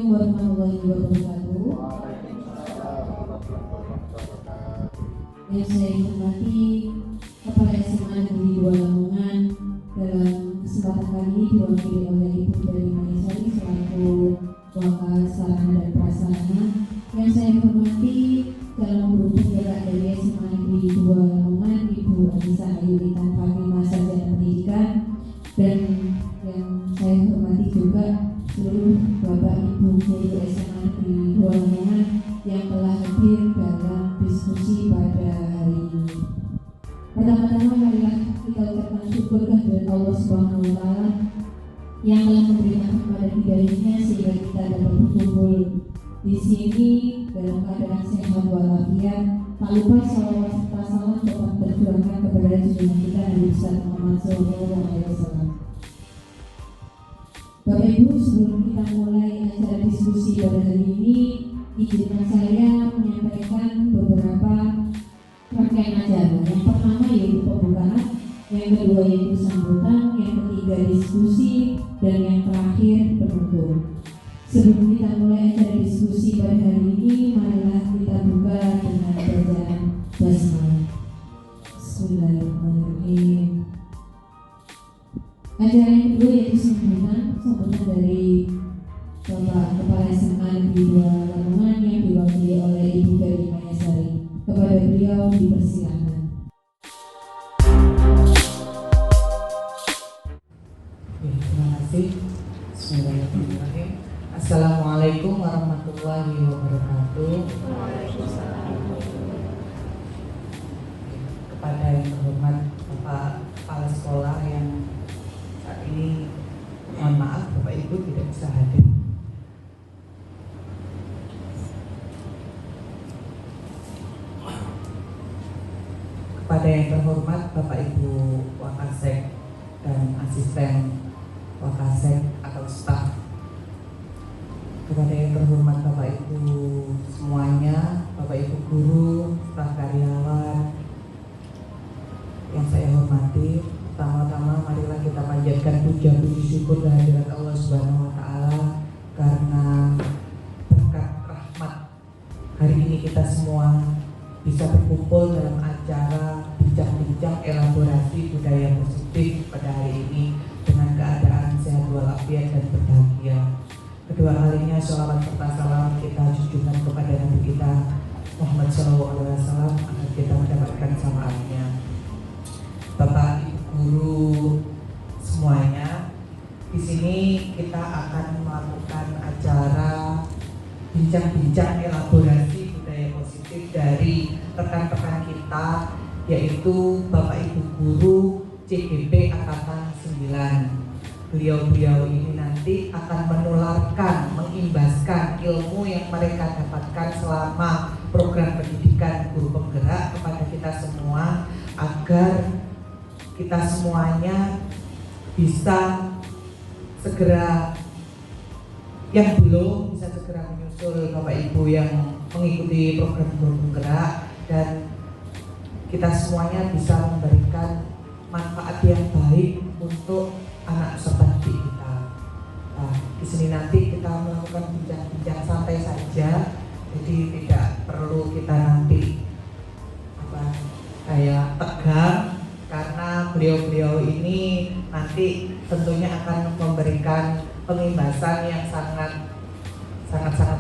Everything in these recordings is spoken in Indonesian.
Assalamualaikum warahmatullahi wabarakatuh. Yang saya hormati Kepala SMA Negeri 2 Lamongan, dalam kesempatan kali ini diwakili oleh Ibu dari Manisari selaku Wakil Sarana dan Prasarana. Yang saya hormati dalam guru penggerak dari SMA Negeri 2 Lamongan, Ibu Anissa Ayulitan Fatimah Sarjana Pendidikan, dan yang saya hormati juga seluruh Bapak Ibu guru SMA Negeri 2 Lamongan yang telah hadir dalam diskusi pada hari ini. Pertama-tama marilah kita ucapkan syukur kehadirat Allah Subhanahu wa Ta'ala yang telah memberikan kepada hidayahnya sehingga kita dapat berkumpul di sini dalam keadaan sehat walafiat. Tak lupa salawat serta salam tetap tercurahkan kepada junjungan kita Nabi besar Muhammad SAW. Bapak Ibu, sebelum kita mulai acara diskusi pada hari ini, izinkan saya menyampaikan beberapa rangkaian acara. Yang pertama yaitu pembukaan, yang kedua yaitu sambutan, yang ketiga diskusi, dan yang terakhir penutup. Sebelum kita mulai acara diskusi pada hari ini, marilah kita buka dengan bacaan basmalah. Bismillahirrahmanirrahim. Acara yang kedua yaitu sambutan dari Bapak Kepala SMA Negeri 2 Lamongan yang diwakili oleh Ibu Ferry Mayasari. Kepada beliau dipersilakan. Terima kasih. Bismillahirrahmanirrahim. Assalamualaikum warahmatullahi wabarakatuh. Kepada yang terhormat Bapak Kepala Sekolah yang saat ini, mohon maaf Bapak Ibu tidak bisa hadir. Kepada yang terhormat Bapak Ibu Wakasek dan asisten Wakasek atau staf. Kepada yang terhormat Bapak Ibu semuanya, Bapak Ibu guru, staf karyawan yang saya hormati, pertama-tama marilah kita panjatkan puja puji syukur kehadirat Allah Subhanahu wa Ta'ala karena berkat rahmat hari ini kita semua bisa berkumpul dalam acara bincang-bincang elaborasi budaya positif pada hari ini dengan keadaan sehat walafiat dan berbahagia. Kedua kalinya sholawat serta salam kita junjungan kepada Nabi kita Muhammad SAW agar kita mendapatkan syafaatnya. Bapak Ibu guru semuanya, di sini kita akan melakukan acara bincang-bincang elaborasi budaya positif dari rekan-rekan kita, yaitu Bapak Ibu guru CGP Angkatan 9. Beliau-beliau ini nanti akan menularkan, mengimbaskan ilmu yang mereka dapatkan selama program pendidikan guru penggerak kepada kita semua, agar kita semuanya bisa segera, yang belum bisa segera menyusul Bapak Ibu yang mengikuti program guru penggerak, dan kita semuanya bisa memberikan manfaat yang baik untuk anak peserta didik kita. Nah, di sini nanti kita melakukan bincang-bincang santai saja, jadi tidak perlu kita nanti kayak tegang, karena beliau-beliau ini nanti tentunya akan memberikan pengimbasan yang sangat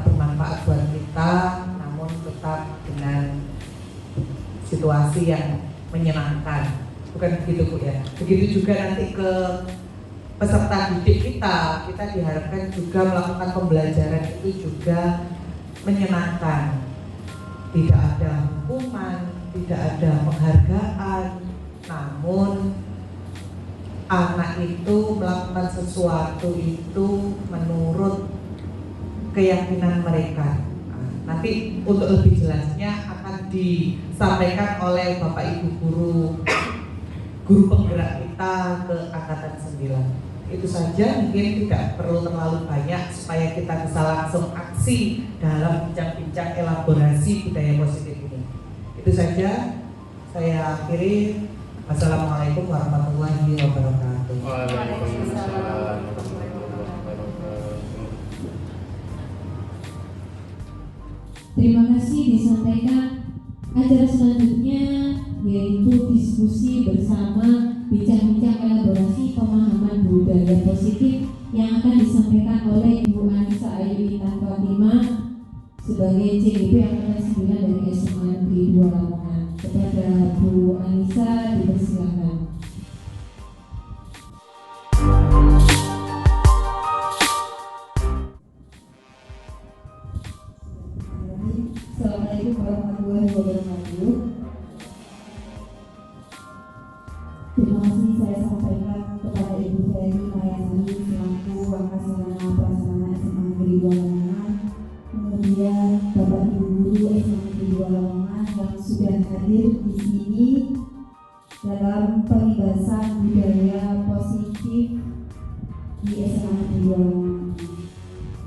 bermanfaat buat kita, namun tetap dengan situasi yang menyenangkan. Bukan begitu Bu ya? Begitu juga nanti ke peserta didik kita diharapkan juga melakukan pembelajaran itu juga menyenangkan. Tidak ada hukuman, tidak ada penghargaan, namun anak itu melakukan sesuatu itu menurut keyakinan mereka. Nanti untuk lebih jelasnya akan disampaikan oleh Bapak Ibu guru penggerak kita ke Angkatan 9. Itu saja, mungkin tidak perlu terlalu banyak supaya kita bisa langsung aksi dalam bincang-bincang elaborasi budaya positif ini. Itu saja, saya akhiri. Wassalamualaikum warahmatullahi wabarakatuh. Waalaikumsalam. Terima kasih disampaikan. Acara selanjutnya yaitu diskusi bersama bincang-bincang elaborasi pemahaman budaya positif yang akan disampaikan oleh Ibu Anissa Ayu Intan Fatimah sebagai CGP Angkatan 9 dari SMA Negeri 2 Lamongan. Kepada Bu Anissa dipersilakan. Assalamualaikum warahmatullahi wabarakatuh. Terima kasih saya sampaikan kepada Ibu Ferry Mayasari selaku Wakasarana Pelaksana SMA Negeri 2 Lamongan, kemudian Bapak Ibu Guru SMA Negeri 2 Lamongan yang sudah hadir di sini dalam pembahasan budaya positif di SMA Negeri 2 Lamongan.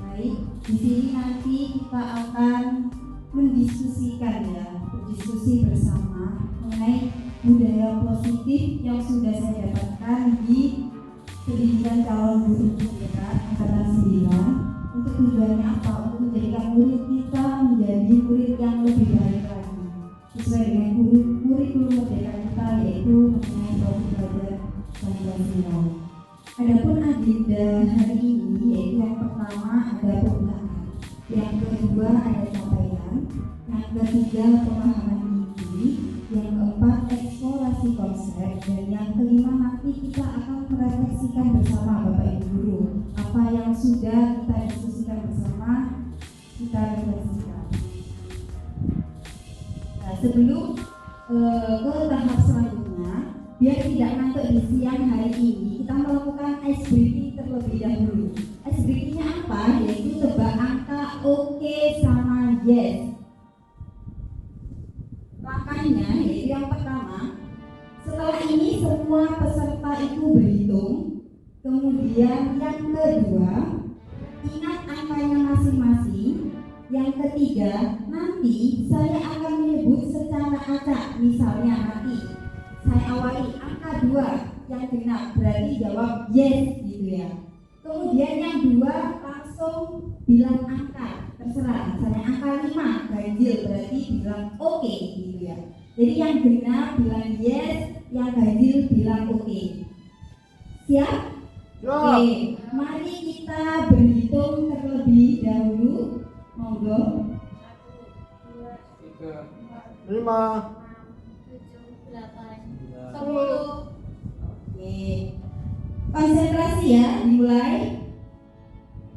Baik, di sini nanti kita akan mendiskusikan berdiskusi bersama mengenai budaya positif yang sudah saya dapatkan di pendidikan calon guru penggerak Angkatan 9. Untuk tujuannya apa? Untuk menjadikan murid kita menjadi murid yang lebih baik lagi sesuai dengan kurikulum merdeka kita, yaitu mengenai profil belajar Pancasila. Adapun agenda hari ini yaitu yang pertama ada pembukaan, yang kedua ada capaian, yang ketiga pemahaman inti, yang keempat eksplorasi konsep, dan yang kelima nanti kita akan merefleksikan bersama Bapak Ibu Guru apa yang sudah kita diskusikan bersama, kita refleksikan. Nah, sebelum ke tahap selanjutnya, biar tidak ngantuk di siang hari ini, kita melakukan ice breaking terlebih dahulu. Ice breakingnya apa? Yaitu tebak angka oke sama yes. Langkahnya yaitu yang pertama, setelah ini semua peserta itu berhitung. Kemudian yang kedua, ingat angkanya masing-masing. Yang ketiga, nanti saya akan menyebut secara acak. Misalnya nanti saya awali angka 2 yang genap, berarti jawab yes gitu ya. Kemudian yang 2 langsung bilang angka, terserah. Misalnya angka 5 ganjil, berarti bilang oke gitu ya. Jadi yang genap bilang yes, yang ganjil bilang oke. Siap? Oke, mari kita berhitung terlebih dahulu. Monggo. 1, 2, 3, 4, 5, 7, 8, 10. Oke. Konsentrasi ya, dimulai.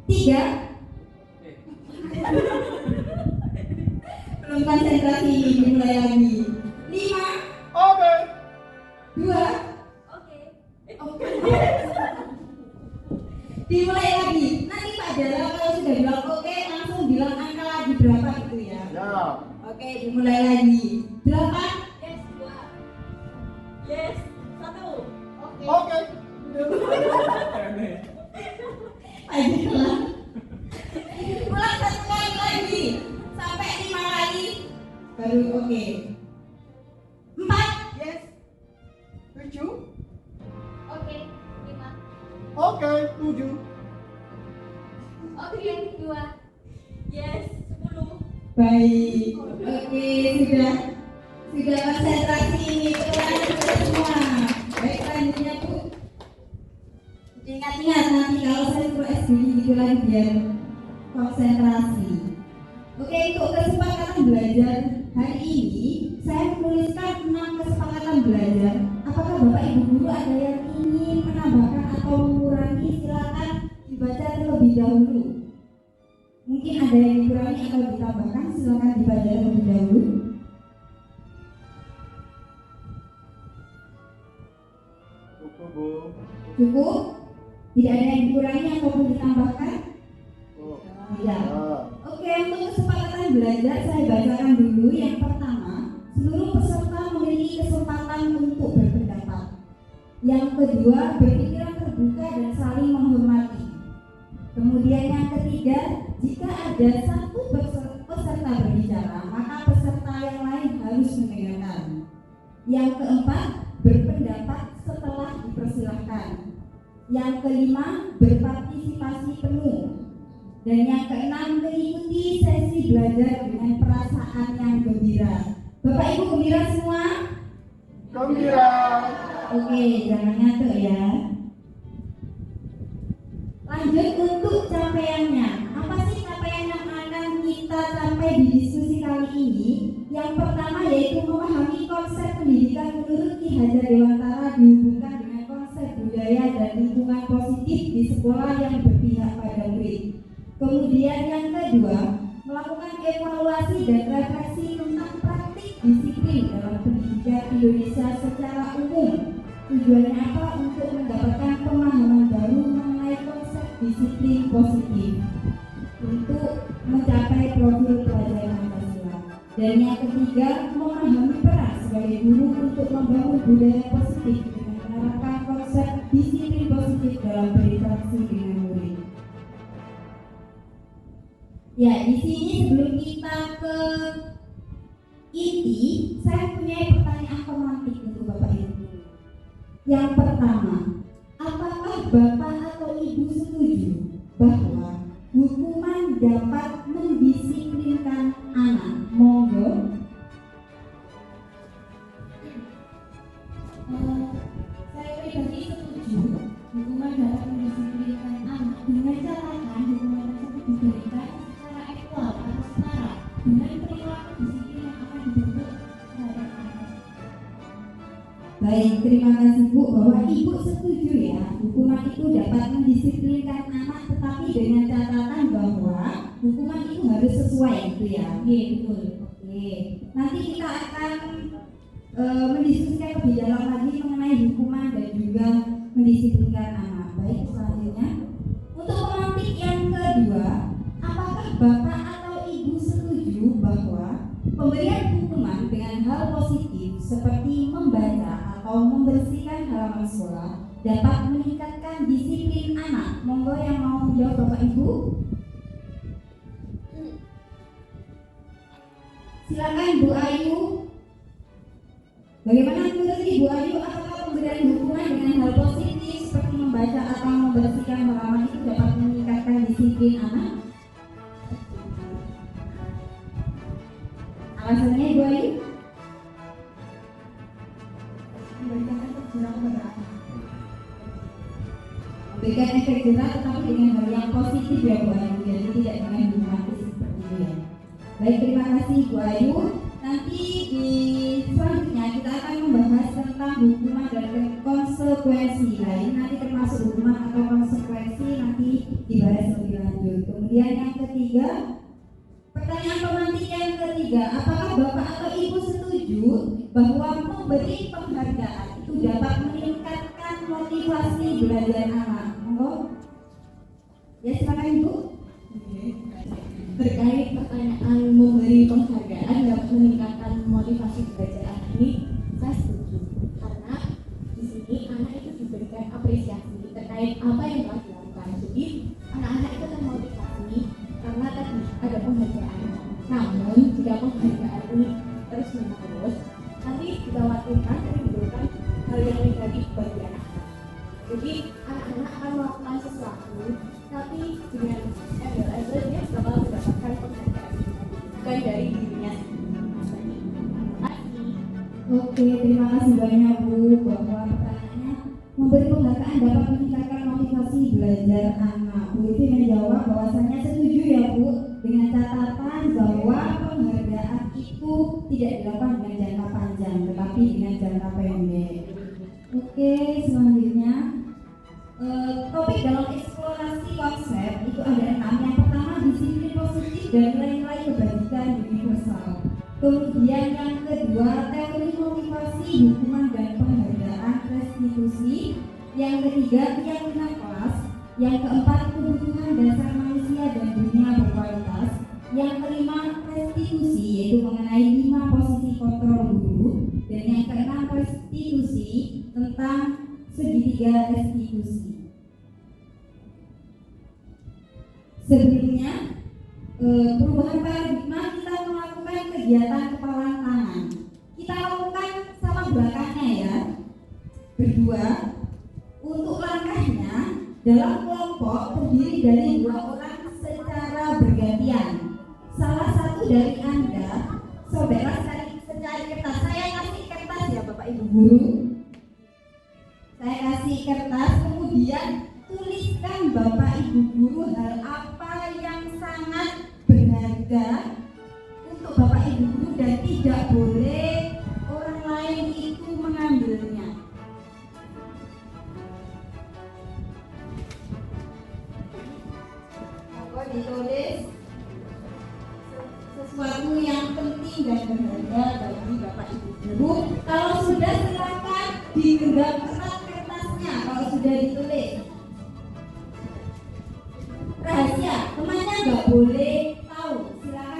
3. Belum konsentrasi, dimulai lagi. 5. Oke. 2. Oke. Dimulai lagi. Nanti Pak Jala kalau sudah bilang oke, langsung bilang angka lagi berapa gitu ya. Ya. Oke, dimulai lagi. 8. Yes, 2. Yes, 1. Oke. Pak Jala. Ulang 1 kali lagi sampai 5 kali baru oke. 4. Yes. 7. Oke, 5. Oke, 7. Oke, 2. Yes, 10. Baik. Oke, sudah konsentrasi ini semua. Baik, selanjutnya Bu. Ingat-ingat nanti kalau saya suruh SBY gitu lagi biar konsentrasi. Oke, untuk kesepakatan belajar hari ini saya menuliskan 6 kesepakatan belajar. Apakah Bapak Ibu Guru ada yang ingin menambahkan atau mengurangi? Silakan dibaca terlebih dahulu. Mungkin ada yang dikurangi atau ditambahkan, silakan dibaca terlebih dahulu. Cukup, Bu. Cukup? Tidak ada yang dikurangi ataupun ditambahkan? Oh. Tidak. Ya. Oke, untuk kesepakatan belajar saya bacakan dulu. Yang pertama, seluruh peserta memiliki kesempatan untuk berpendapat. Yang kedua, berpikiran terbuka dan saling menghormati. Kemudian yang ketiga, jika ada satu peserta berbicara, maka peserta yang lain harus mendengarkan. Yang keempat, berpendapat setelah dipersilahkan. Yang kelima, berpartisipasi penuh. Dan yang keenam, mengikuti sesi belajar dengan perasaan yang gembira. Bapak Ibu gembira semua? Gembira. Oke, jangan ngantuk ya. Lanjut untuk capaiannya. Apa sih capaian yang akan kita capai di diskusi kali ini? Yang pertama yaitu memahami konsep pendidikan menurut Ki Hajar Dewantara dihubungkan dengan konsep budaya dan lingkungan positif di sekolah yang berpihak pada murid. Kemudian yang kedua, melakukan evaluasi dan refleksi tentang praktik disiplin dalam pendidikan Indonesia secara umum. Tujuannya apa? Untuk mendapatkan pemahaman baru mengenai konsep disiplin positif untuk mencapai profil pelajar Pancasila. Dan yang ketiga, memahami peran sebagai guru untuk membangun budaya positif dengan menerapkan konsep disiplin positif dalam berinteraksi dengan murid. Ya, di sini sebelum kita ke inti, saya punya pertanyaan pemantik untuk Bapak Ibu. Yang pertama, apakah Bapak atau Ibu setuju bahwa hukuman dapat mendisiplinkan anak? Monggo. Saya pribadi setuju hukuman dapat mendisiplinkan anak dengan catatan hukuman tersebut diberikan secara equal atau setara dengan perilaku disiplin yang akan dibentuk terhadap anak. Baik, terima kasih Bu bahwa Ibu setuju ya hukuman itu dapat mendisiplinkan anak, tetapi dengan catatan bahwa hukuman itu harus sesuai gitu ya. Iya, betul. Oke, nanti kita akan mendiskusikan lebih dalam lagi mengenai hukuman dan juga mendisiplinkan anak. Baik, selanjutnya untuk pemantik yang kedua, apakah Bapak atau Ibu setuju bahwa pemberian hukuman dengan hal positif seperti membaca atau membersihkan halaman sekolah dapat meningkatkan disiplin anak? Monggo yang mau menjawab Bapak Ibu. Silakan Bu Ayu. Bagaimana menurut Ibu Ayu, apakah pemberian hukuman dengan hal positif seperti membaca atau membersihkan halaman itu dapat meningkatkan disiplin anak? Alasannya Ibu Ayu? Memberikan efek jerah kepada anak. Memberikan efek jerah tetapi dengan hal yang positif ya Bu Ayu, jadi tidak dengan hukuman seperti itu ya. Baik, terima kasih Bu Ayu. Nanti di selanjutnya kita akan membahas tentang hukuman dan konsekuensi. Nah, ini nanti termasuk hukuman atau konsekuensi nanti dibahas lebih lanjut. Kemudian yang ketiga, pertanyaan pemantik yang ketiga, apakah Bapak atau Ibu setuju bahwa memberi penghargaan itu dapat meningkatkan motivasi belajar anak? Monggo. Ya, silakan Ibu. Terkait pertanyaan memberi penghargaan dapat meningkatkan motivasi belajar anak ini, saya setuju karena di sini anak itu diberikan apresiasi terkait apa yang telah dilakukan. Jadi anak-anak itu termotivasi karena tadi ada penghargaan. Namun jika penghargaan ini terus menerus, nanti dikhawatirkan menimbulkan hal yang negatif bagi anak-anak. Jadi anak-anak akan melakukan sesuatu, tapi dengan embel-embel dia bakal mendapatkan penghargaan bukan dari dirinya sendiri. Terima kasih. Oke, terima kasih banyak Bu bahwa pertanyaannya memberi penghargaan dapat meningkatkan motivasi belajar anak. Bu Ivi menjawab bahwasanya setuju ya Bu dengan catatan bahwa penghargaan itu tidak dilakukan dengan jangka panjang tetapi dengan jangka pendek. Oke, selanjutnya topik dalam eksplorasi konsep itu ada 6. Yang pertama, disiplin positif dan nilai-nilai kebajikan universal. Kemudian yang kedua, teori motivasi, hukuman dan penghargaan restitusi. Yang ketiga, keyakinan kelas. Yang keempat, kebutuhan dasar manusia dan dunia berkualitas. Yang kelima, restitusi, yaitu mengenai 5 posisi kontrol guru. Dan yang keenam, restitusi tentang segitiga restitusi. Sebelumnya, perubahan paradigma kita melakukan kegiatan kepalan tangan. Kita lakukan sama belakangnya ya, berdua. Untuk langkahnya dalam kelompok terdiri dari 2 orang secara dari Anda, saudara secari kertas. Saya kasih kertas ya Bapak Ibu Guru. Saya kasih kertas, kemudian tuliskan Bapak Ibu Guru hal apa yang sangat berharga untuk Bapak Ibu Guru dan tidak boleh orang lain itu mengambilnya. Monggo ditulis sesuatu yang penting dan berharga bagi Bapak Ibu Guru. Kalau sudah silakan digenggam erat kertasnya. Kalau sudah ditulis rahasia, temannya nggak boleh tahu. Silakan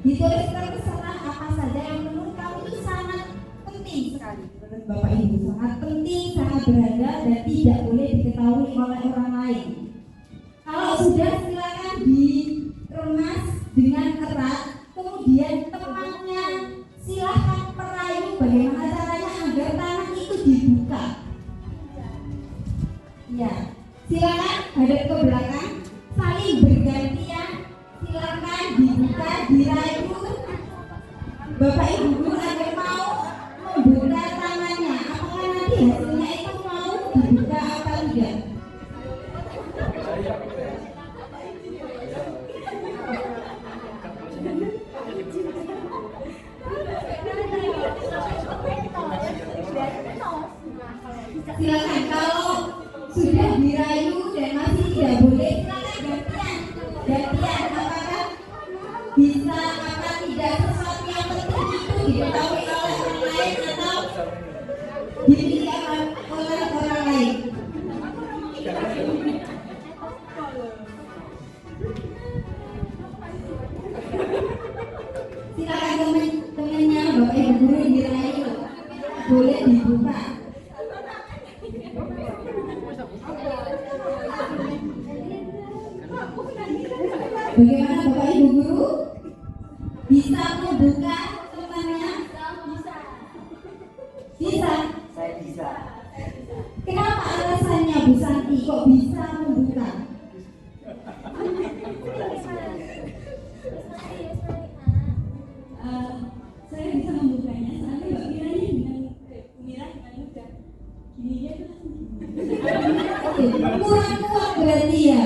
ditulis terserah apa saja yang menurut kamu itu sangat penting sekali. Menurut Bapak Ibu sangat penting, sangat berharga dan tidak boleh diketahui oleh orang lain. Kalau sudah silakan diremas dengan erat. Kemudian temannya silakan perayu bagaimana caranya agar tangan itu dibuka. Ya, silakan hadap ke belakang, saling bergantian, silakan dibuka, dirayu. Bapak Ibu Guru agar mau membuka tangannya. Apakah nanti hasilnya itu mau dibuka apa tidak? Silakan kalau sudah dirayu dan masih tidak boleh, silakan gantian. Apakah bisa apa tidak sesuatu yang penting itu diketahui oleh orang lain atau dipilih oleh orang lain? Silakan teman-temannya Bapak Ibu Guru dirayu, boleh dibuka. Bagaimana Bapak Ibu Guru? Bisa membuka temannya? Bisa? Saya bisa. Kenapa alasannya Bu Santi kok bisa membuka? Saya bisa membukanya soalnya Mbak Miranya dengan Bu Mira dengan mudah. Gini dia tuh Kurang kuat berarti ya.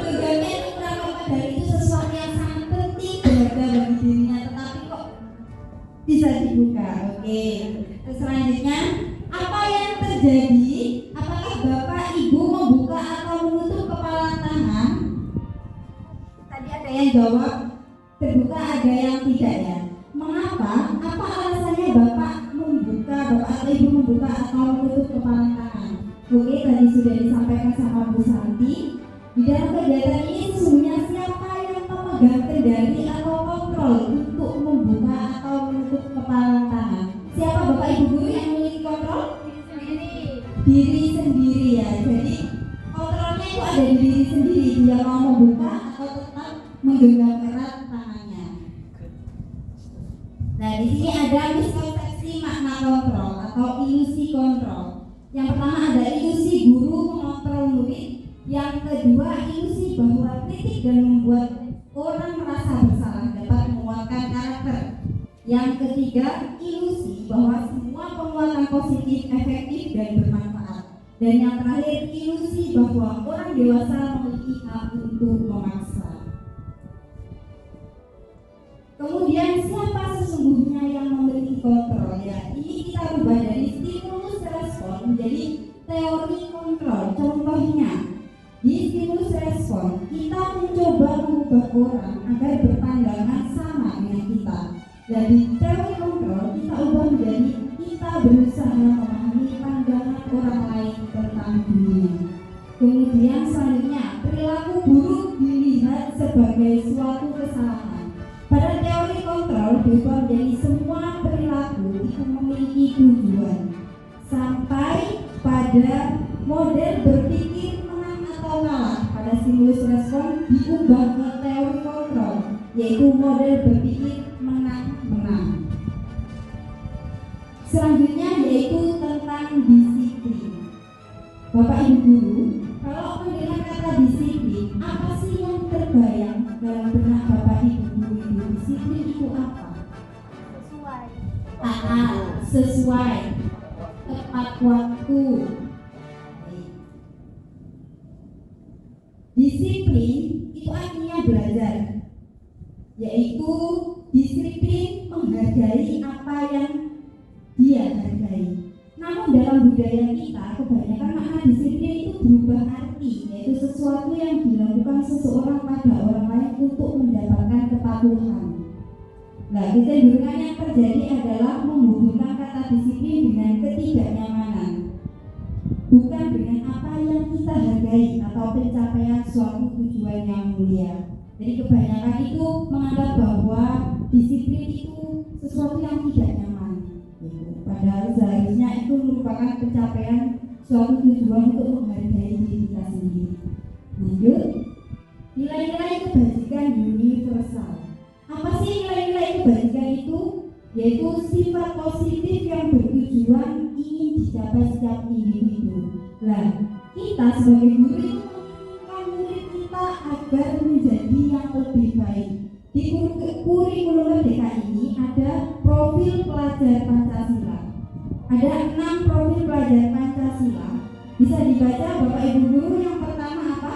Tujuannya kurang apa dari itu sesuatu yang sangat penting berharga bagi dirinya, tetapi kok bisa dibuka. Oke. Terus selanjutnya, apa yang terjadi? Apakah Bapak Ibu membuka atau menutup kepala tangan? Tadi ada yang jawab terbuka, ada yang tidak ya. Mengapa? Apa alasannya Bapak membuka, Bapak atau Ibu membuka atau menutup kepala tangan? Oke, tadi sudah disampaikan sama Bu Santi. Di dalam kegiatan ini sesungguhnya siapa yang memegang kendali atau kontrol untuk membuka atau menutup kepala tangan? Siapa Bapak Ibu Guru yang memiliki kontrol? Diri sendiri ya. Jadi kontrolnya itu ada di diri sendiri. Dia mau membuka atau tetap menggenggam erat tangannya. Nah, di sini ada miskonsepsi makna kontrol atau ilusi kontrol. Yang pertama ada ilusi guru mengontrol murid. Yang kedua ilusi bahwa kritik dan membuat orang merasa bersalah dapat menguatkan karakter. Yang ketiga ilusi bahwa semua penguatan positif efektif dan bermanfaat. Dan yang terakhir ilusi bahwa orang dewasa memiliki hak untuk memaksa. Kemudian siapa sesungguhnya yang memiliki kontrol ya? Ini kita ubah dari stimulus respon menjadi teori kontrol. Contohnya di stimulus respon kita mencoba mengubah orang agar berpandangan sama dengan kita. Dari teori kontrol kita ubah menjadi kita berusaha memahami pandangan orang lain tentang dunia. Kemudian selanjutnya perilaku buruk dilihat sebagai suatu kesalahan. Pada teori kontrol diubah menjadi semua perilaku itu memiliki tujuan. Sampai pada model berpikir menang atau kalah pada stimulus respon diubah ke teori kontrol, yaitu model berpikir menang-menang. Selanjutnya yaitu tentang disiplin. Bapak Ibu Guru, kalau mendengar kata disiplin, apa sih yang terbayang dalam benak Bapak Ibu Guru itu? Disiplin taat, sesuai, tepat waktu. Disiplin itu artinya belajar, yaitu disiplin menghargai apa yang dia hargai. Namun dalam budaya kita kebanyakan makna disiplin itu berubah arti, yaitu sesuatu yang dilakukan seseorang pada orang lain untuk mendapatkan kepatuhan. Nah, kecenderungan yang terjadi adalah menghubungkan kata disiplin dengan ketidaknyamanan, bukan dengan apa yang kita hargai atau pencapaian suatu tujuan yang mulia. Jadi kebanyakan itu menganggap bahwa disiplin itu sesuatu yang tidak nyaman, gitu. Padahal seharusnya itu merupakan pencapaian suatu tujuan untuk menghargai diri kita sendiri. Lanjut, nilai-nilai kebajikan universal. Apa sih nilai-nilai kebajikan itu? Yaitu sifat positif yang bertujuan ingin dicapai setiap individu. Nah, kita sebagai guru itu menginginkan murid kita agar menjadi yang lebih baik. Di kurikulum Merdeka ini ada profil pelajar Pancasila. Ada 6 profil pelajar Pancasila. Bisa dibaca Bapak Ibu guru. Yang pertama apa?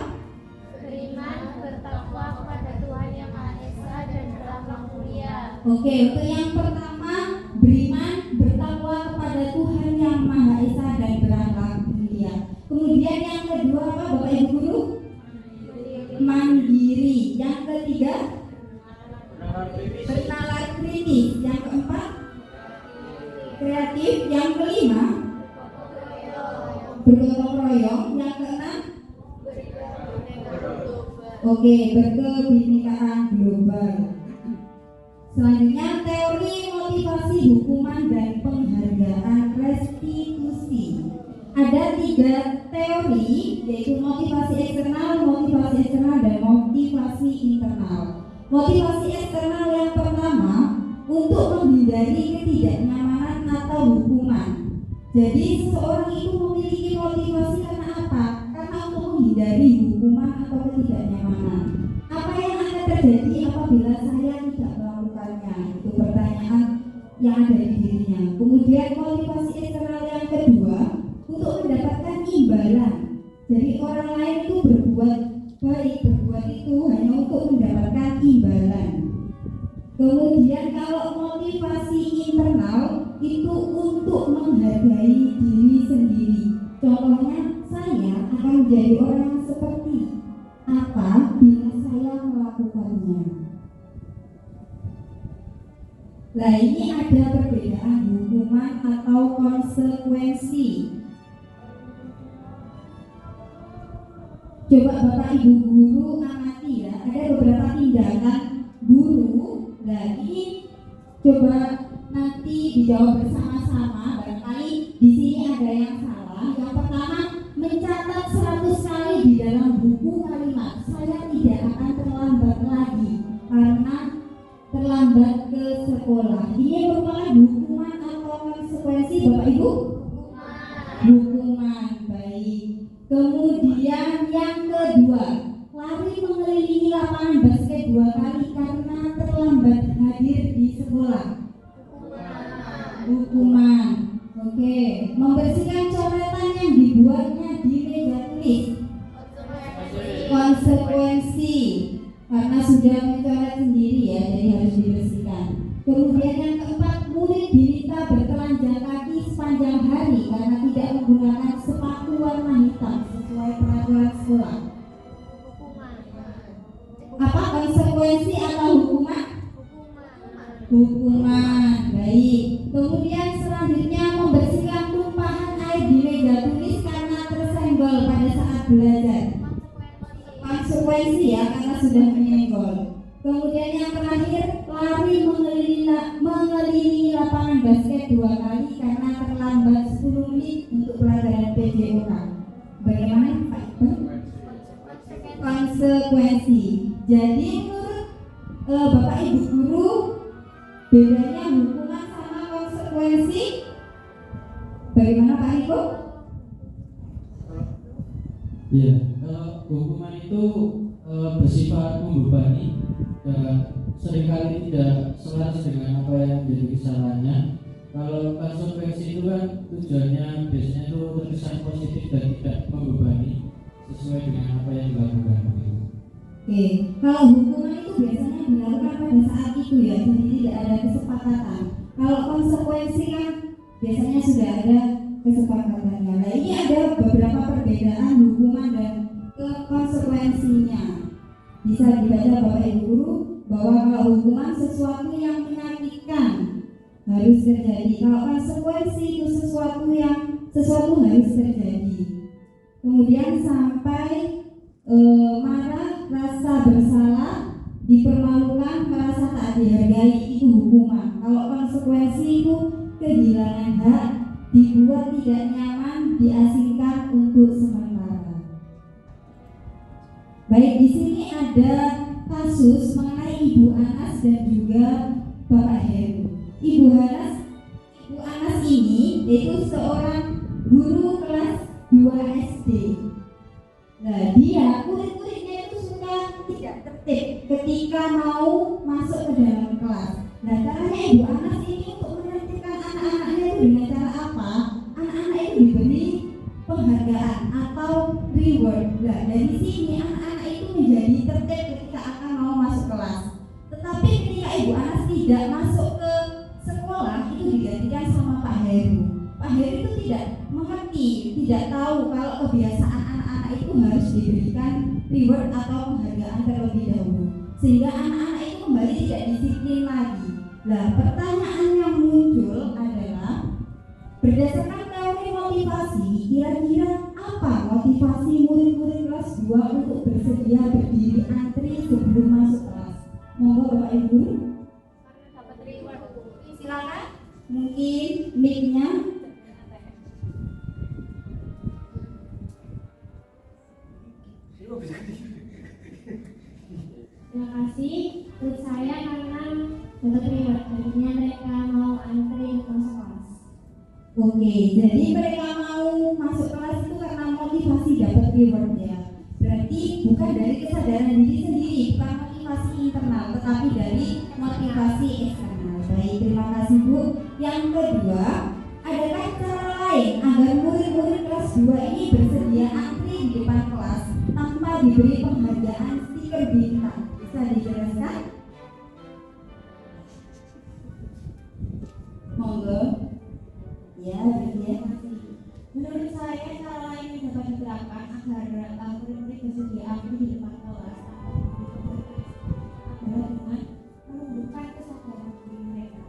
Beriman, bertakwa kepada Tuhan Yang Maha Esa dan berakhlak mulia. Oke, untuk yang pertama, beriman, bertakwa kepada Tuhan Yang Maha Esa dan berakhlak mulia. Kemudian yang kedua apa Bapak Ibu guru? Mandiri. Yang ketiga, bernalar kritis. Yang keempat, kreatif. Yang kelima, bergotong royong. Yang keenam, oke, berkebinekaan global. Selanjutnya, teori motivasi hukuman dan penghargaan restitusi. Ada 3 teori, yaitu motivasi eksternal, dan motivasi internal. Motivasi eksternal yang pertama untuk menghindari ketidaknyamanan atau hukuman. Jadi seseorang itu memiliki motivasi karena apa? Karena untuk menghindari hukuman atau ketidaknyamanan. Apa yang akan terjadi apabila saya tidak melakukannya? Itu pertanyaan yang ada di dirinya. Kemudian motivasi eksternal yang kedua untuk mendapatkan imbalan. Jadi orang lain itu berbuat baik, berbuat itu hanya untuk mendapatkan imbalan. Kemudian kalau motivasi internal itu untuk menghargai diri sendiri. Contohnya, saya akan menjadi orang yang seperti apa bila saya melakukannya. Nah, ini ada perbedaan hukuman atau konsekuensi. Coba Bapak Ibu guru amati ya, ada beberapa tindakan guru. Nah, ini coba nanti dijawab bersama-sama. Barangkali di sini ada yang salah. Yang pertama, mencatat 100 kali di dalam buku kalimat saya tidak akan terlambat lagi karena terlambat ke sekolah. Ini merupakan hukuman atau konsekuensi Bapak Ibu? Hukuman, baik. Kemudian yang kedua, lari mengelilingi lapangan basket 2 kali karena terlambat hadir di sekolah. Hukuman. Oke, membersihkan coretan yang dibuatnya di meja tulis. Konsekuensi, karena sudah mencoret sendiri ya, jadi harus dibersihkan. Kemudian yang keempat, murid diminta bertelanjang kaki sepanjang hari karena tidak menggunakan sepatu warna hitam sesuai peraturan sekolah. Apa konsekuensi atau hukuman? Hukuman, baik. Kemudian selanjutnya membersihkan tumpahan air di meja tulis karena tersenggol pada saat belajar. Konsekuensi ya, karena sudah menyenggol. Kemudian yang terakhir, lari mengelilingi lapangan basket 2 kali karena terlambat 10 menit untuk pelajaran PJOK. Bagaimana Pak Iqbal? Konsekuensi. Jadi menurut Bapak Ibu guru, bedanya hukuman sama konsekuensi bagaimana Pak Iko? Ya, kalau hukuman itu bersifat membebani dan seringkali tidak selaras dengan apa yang menjadi kesalahannya. Kalau konsekuensi itu kan tujuannya biasanya itu terkesan positif dan tidak membebani sesuai dengan apa yang dilakukan. Oke, kalau hukuman itu biasanya dilakukan pada saat itu ya, jadi tidak ada kesepakatan. Kalau konsekuensi kan biasanya sudah ada kesepakatannya. Nah, ini ada beberapa perbedaan hukuman dan konsekuensinya. Bisa dibaca Bapak Ibu Guru bahwa kalau hukuman sesuatu yang menyakitkan harus terjadi. Kalau konsekuensi itu sesuatu harus terjadi. Kemudian sampai marah, rasa bersalah, dipermalukan, merasa tak dihargai, itu hukuman. Kalau konsekuensi itu kehilangan hak, dibuat tidak nyaman, diasingkan untuk sementara. Baik, di sini ada kasus mengenai Ibu Anas dan juga Bapak Heru. Ibu Anas ini yaitu seorang guru kelas 2 SD. Nah, dia murid-muridnya itu suka tidak tertib ketika mau masuk ke dalam kelas. Nah, caranya Ibu Anas ini untuk menertibkan anak-anaknya itu dengan cara apa? Anak-anak itu diberi penghargaan atau reward. Nah, dari sini anak-anak itu menjadi tertib ketika akan mau masuk kelas. Tetapi ketika Ibu Anas tidak masuk ke sekolah, itu digantikan sama Pak Heru. Pak Heru itu tidak mengerti, tidak tahu kalau kebiasaan anak-anak itu harus diberikan reward atau penghargaan terlebih dahulu, sehingga anak-anak itu kembali tidak disiplin lagi. Nah, pertanyaan yang muncul adalah berdasarkan teori motivasi, kira-kira apa motivasi murid-murid kelas 2 untuk bersedia berdiri antri sebelum masuk kelas? Monggo Bapak Ibu. Dapat reward. Silakan. Mungkin mic-nya. Terima kasih. Menurut saya karena dapat reward, jadinya mereka mau antri untuk masuk kelas. Oke, jadi mereka mau masuk kelas itu karena motivasi dapat reward ya. Berarti bukan dari kesadaran diri sendiri, bukan motivasi internal, tetapi dari motivasi eksternal. Baik, terima kasih Bu. Yang kedua, adakah cara lain agar murid-murid kelas 2 ini bersedia antri di depan kelas tanpa diberi penghargaan stiker bintang? Bisa dijelaskan? Monggo. Ya, ya. Menurut saya cara lain yang dapat diterapkan agar murid-murid bersedia antri di depan kelas adalah dengan menumbuhkan kesadaran diri mereka.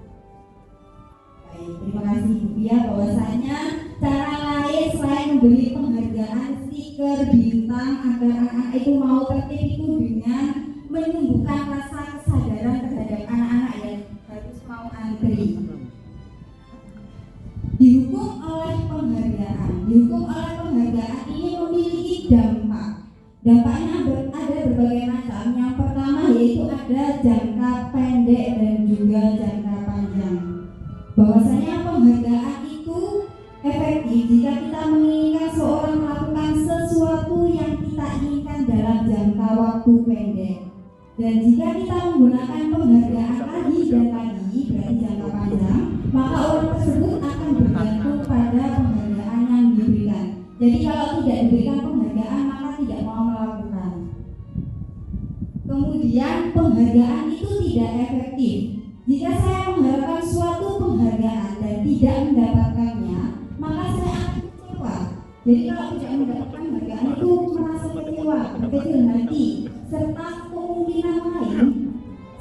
Baik, terima kasih Bu Pia, bahwasanya cara lain selain memberi penghargaan stiker bintang agar anak-anak itu mau tertib itu dengan menumbuhkan rasa kesadaran terhadap anak-anak yang harus mau antri. Dihukum oleh penghargaan ini memiliki dampak. Dampaknya ada berbagai macam. Yang pertama yaitu ada jangka pendek dan juga jangka panjang. Bahwasanya penghargaan itu efektif jika kita menginginkan seorang melakukan sesuatu yang kita inginkan dalam jangka waktu pendek. Dan jika kita menggunakan penghargaan lagi dan lagi, berarti jangka panjang, maka orang tersebut akan bergantung pada penghargaan yang diberikan. Jadi kalau tidak diberikan penghargaan, maka tidak mau melakukan. Kemudian penghargaan itu tidak efektif. Jika saya mengharapkan suatu penghargaan dan tidak mendapatkannya, maka saya akan kecewa. Jadi kalau tidak mendapatkan penghargaan itu merasa kecewa, berkecil hati, serta kemungkinan lain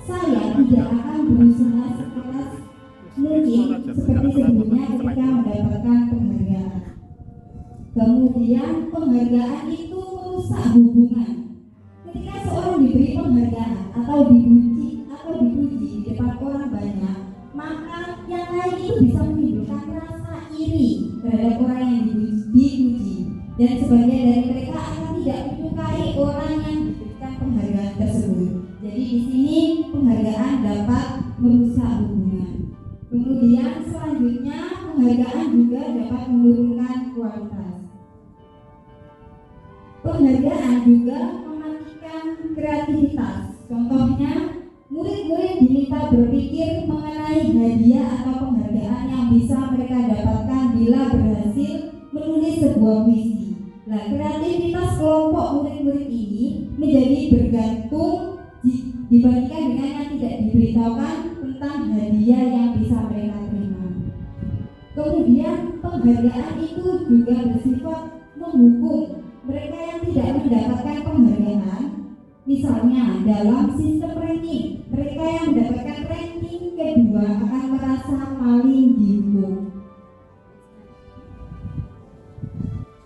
saya tidak akan berusaha sekeras mungkin seperti sebelumnya ketika mendapatkan penghargaan. Kemudian penghargaan itu merusak hubungan. Ketika seorang diberi penghargaan atau dipuji di depan orang banyak, maka yang lain itu bisa menimbulkan rasa iri terhadap orang yang dipuji, dan sebagian dari mereka akan tidak menyukai orang yang diberikan penghargaan tersebut. Jadi di sini penghargaan dapat merusak hubungan. Kemudian selanjutnya penghargaan juga dapat menurunkan kualitas. Penghargaan juga mematikan kreativitas. Contohnya, murid-murid diminta berpikir mengenai hadiah atau penghargaan yang bisa mereka dapatkan bila berhasil menulis sebuah puisi. Nah, kreativitas kelompok murid-murid ini menjadi bergantung dibandingkan dengan yang tidak diberitahukan tentang hadiah yang bisa mereka terima. Kemudian penghargaan itu juga bersifat menghukum mereka yang tidak mendapatkan penghargaan. Misalnya dalam sistem ranking, mereka yang mendapatkan ranking kedua akan merasa paling dihukum.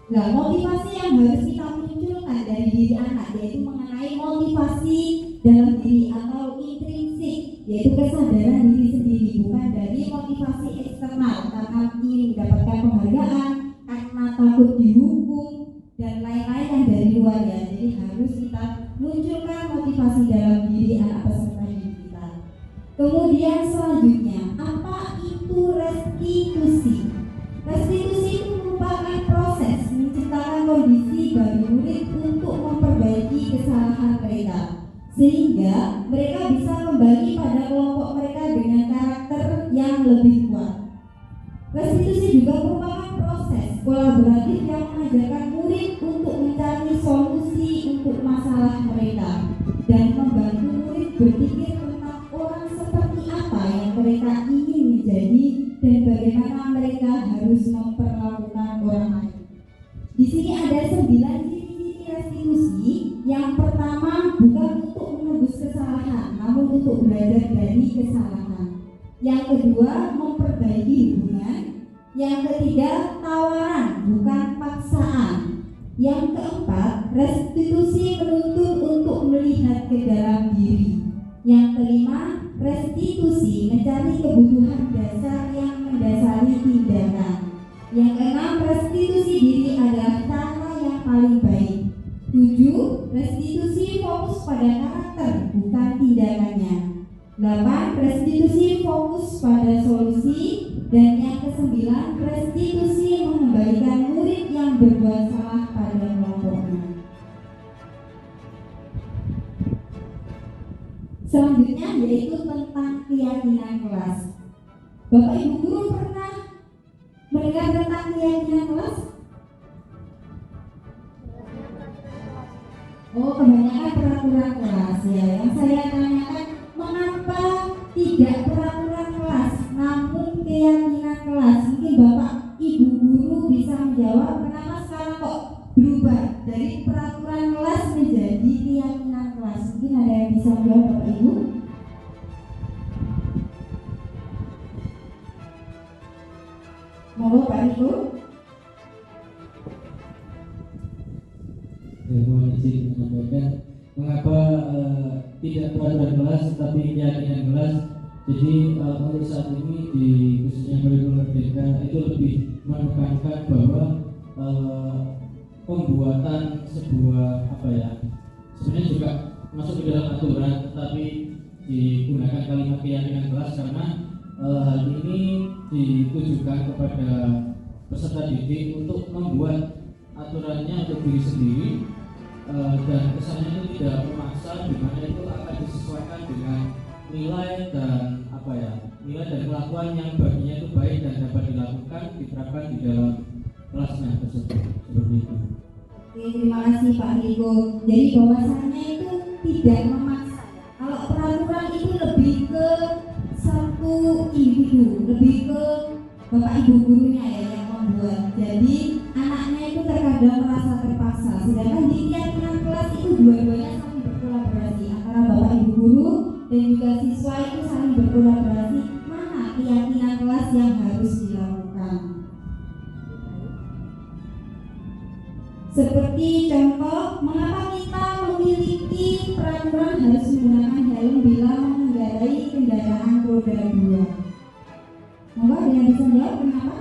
Nah, motivasi yang harus kita munculkan dari diri anak yaitu mengenai motivasi dalam diri atau intrinsik, yaitu kesadaran diri sendiri, bukan dari motivasi eksternal karena ingin mendapatkan penghargaan, karena takut dihukum dan lain-lain yang dari luar ya. Jadi harus kita munculkan motivasi dalam diri anak peserta didik kita. Kemudian selanjutnya, apa itu restitusi? Restitusi itu merupakan proses menciptakan kondisi bagi murid untuk memperbaiki kesalahan mereka, sehingga mereka bisa kembali pada kelompok mereka dengan karakter yang lebih kuat. Restitusi juga merupakan proses kolaboratif yang mengajarkan murid untuk mencari solusi untuk masalah mereka dan membantu murid berpikir tentang orang seperti apa yang mereka ingin menjadi dan bagaimana mereka harus memperlakukan orang lain. Di sini ada 9 ciri-ciri restitusi. Yang pertama, bukan untuk menebus kesalahan, namun untuk belajar dari kesalahan. Yang kedua, memperbaiki hubungan. Yang ketiga, tawaran, bukan paksaan. Yang keempat, restitusi menuntut untuk melihat ke dalam diri. Yang kelima, restitusi mencari kebutuhan dasar yang mendasari tindakan. Yang keenam, restitusi diri adalah cara yang paling baik. 7. Restitusi fokus pada karakter, bukan tindakannya. 8. Restitusi fokus pada solusi. Dan yang ke-9, restitusi mengembalikan murid yang berbuat salah pada kelompoknya. Selanjutnya yaitu tentang keyakinan kelas. Bapak Ibu guru pernah mendengar tentang keyakinan kelas? Oh, kebanyakan peraturan kelas ya. Yang saya tanyakan, mengapa tidak peraturan kelas namun keyakinan kelas? Mungkin Bapak Ibu guru bisa menjawab kenapa sekarang kok berubah dari peraturan kelas menjadi keyakinan kelas. Mungkin ada yang bisa menjawab Bapak Ibu? Monggo Pak Ibu. Ya, mohon izin menyampaikan mengapa tidak peraturan kelas tetapi keyakinan kelas. Jadi untuk saat ini di khususnya kurikulum merdeka itu lebih menekankan bahwa pembuatan sebuah sebenarnya juga masuk ke dalam aturan tetapi digunakan kalimat keyakinan kelas karena hal ini ditujukan kepada peserta didik untuk membuat aturannya untuk diri sendiri dan kesannya itu tidak memaksa, di mana itu akan disesuaikan dengan nilai dan nilai dan kelakuan yang baginya itu baik dan dapat dilakukan diterapkan di dalam kelasnya tersebut, seperti itu. Oke, terima kasih Pak Riko. Jadi bahwasannya itu tidak memaksa. Kalau peraturan itu lebih ke satu individu, lebih ke Bapak Ibu gurunya ya yang membuat. Jadi anaknya itu terkadang merasa terpaksa. Sedangkan di keyakinan kelas itu dua-duanya saling berkolaborasi antara Bapak Ibu guru dan juga siswa itu saling berkolaborasi. Mana keyakinan kelas yang harus dilakukan? Seperti contoh, mengapa kita memiliki peraturan harus menggunakan helm bila mengendarai kendaraan roda 2? Monggo ada yang bisa jawab kenapa?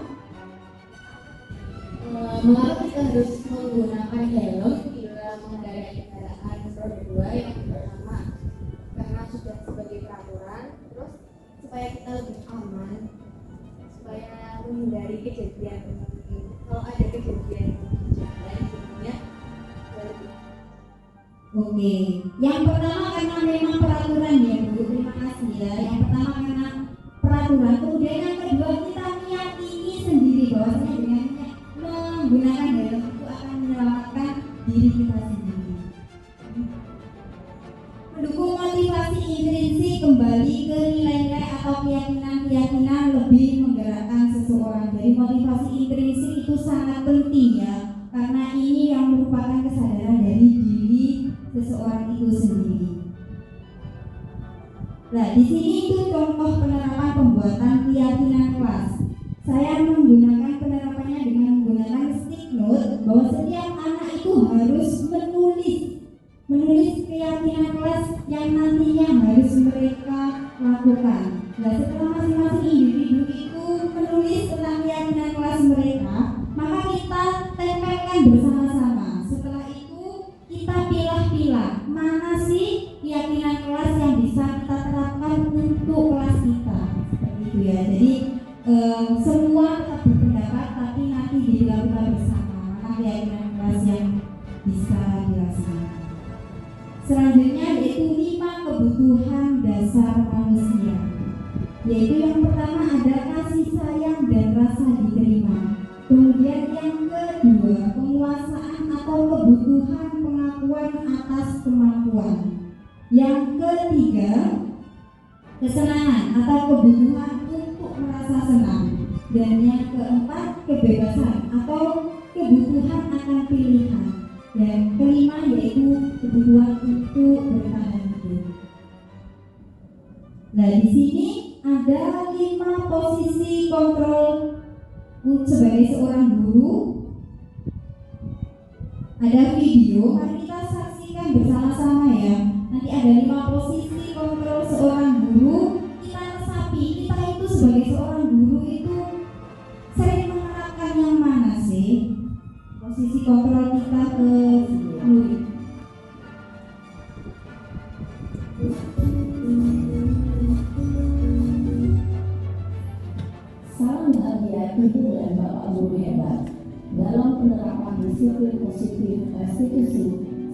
Mengapa kita harus menggunakan helm bila mengendarai kendaraan roda 2? Yang pertama, karena sudah sebagai peraturan, terus supaya kita lebih aman, supaya menghindari kejadian kalau ada kejadian jalan sebenarnya. Oke, yang pertama karena memang peraturan ya Bu, terima kasih ya. Yang pertama kembali ke nilai-nilai atau keyakinan-keyakinan lebih menggerakkan seseorang. Jadi motivasi intrinsik itu sangat penting ya, karena ini yang merupakan kesadaran dari diri seseorang itu sendiri. Nah, di sini itu contoh penerapan pembuatan keyakinan kelas. Saya menggunakan penerapannya dengan menggunakan stick note bahwa setiap anak itu harus menulis keyakinan kelas yang nantinya harus mereka lakukan. Nah, setelah masing-masing individu itu menulis tentang keyakinan kelas mereka, maka kita tempelkan bersama-sama. Setelah itu kita pilah-pilah mana sih keyakinan kelas yang bisa kita terapkan untuk kelas kita. Seperti itu ya. Jadi semua tetap berpendapat tapi nanti dilakukan bersama. Maka keyakinan kelas yang bisa dilaksanakan. Selanjutnya yaitu 5 kebutuhan dasar manusia. Yaitu yang pertama ada kasih sayang dan rasa diterima. Kemudian yang kedua, penguasaan atau kebutuhan pengakuan atas kemampuan. Yang ketiga, kesenangan atau kebutuhan untuk merasa senang. Dan yang keempat, kebebasan atau kebutuhan akan pilihan. Dan kelima yaitu kebutuhan untuk bertahan hidup. Nah, di sini ada 5 posisi kontrol sebagai seorang guru. Ada video, mari kita saksikan bersama-sama ya. Nanti ada 5 posisi kontrol seorang guru. Kita resapi, kita itu sebagai seorang guru itu sering menerapkan yang mana sih? Posisi kontrol kita ke murid. Salam bahagia Ibu dan Bapak Guru hebat. Dalam penerapan disiplin positif restitusi,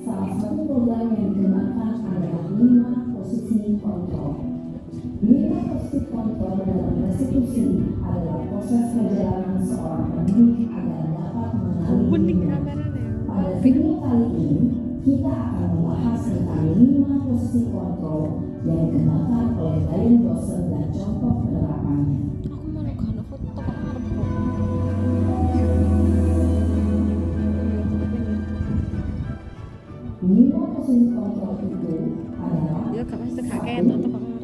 salah satu program yang dikembangkan adalah 5 posisi kontrol. 5 posisi kontrol dalam restitusi adalah proses perjalanan seorang pendidik agar dapat mengenali dirinya. Pada video kali ini, kita akan membahas tentang 5 posisi kontrol yang dikembangkan oleh Brian Dawson dan contoh penerapannya. Lima posisi kontrol itu adalah 1.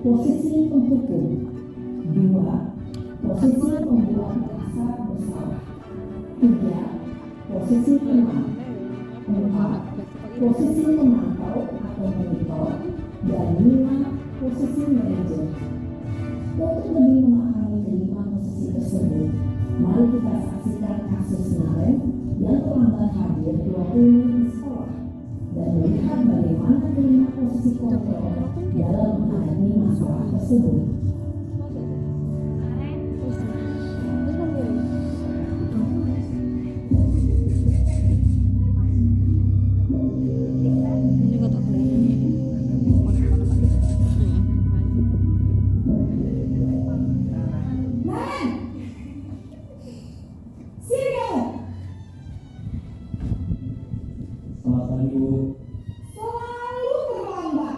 Posisi penghukum. 2. Posisi pembuat merasa bersalah. 3. Posisi penang. 4. Posisi pemantau atau monitor. Dan 5. Posisi manajer. Untuk lebih memahami kelima posisi tersebut, mari kita saksikan kasus Naren yang terlambat hadir 20 menit di sekolah dan melihat bagaimana kelima posisi kontrol dalam menghadapi masalah tersebut. Selamat pagi, Bu. Selalu terlambat.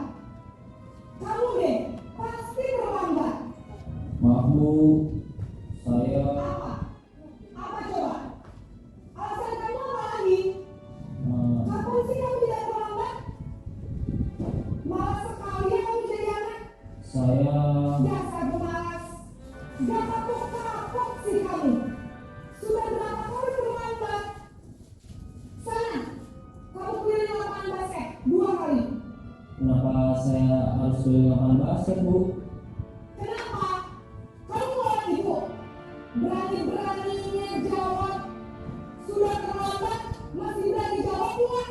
Kamu deh, pasti terlambat. Maaf, Bu. Saya Apa? Apa coba? Alasan kamu apa lagi? Kapan sih kamu tidak terlambat? Malas sekali ya kamu jadi anak. saya Dasar pemalas. Gak kapok-kapok sih kamu. Sudah berapa kali terlambat? Sana, kamu keliling lapangan basket 2 kali. kenapa saya harus beli lapangan basket, Bu? Kenapa? Kamu mau ibu? Berani-beraninya jawab. Sudah terlambat, masih berani jawab pula.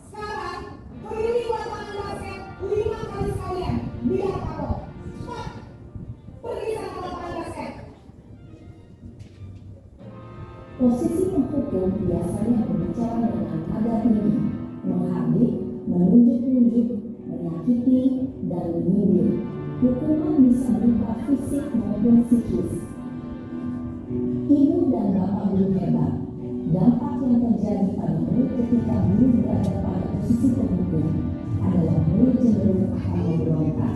Sekarang, keliling lapangan basket 5 kali sekalian. Biar kapok. Cepat, pergi sana ke lapangan basket. Posisi penghukum biasanya berbicara dengan nada tinggi, menghardik, menunjuk-nunjuk, menyakiti, dan menyindir. Hukuman bisa berupa fisik maupun psikis. Ibu dan Bapak Guru hebat, dampak yang terjadi pada murid ketika guru berada pada posisi penghukum adalah murid cenderung akan memberontak,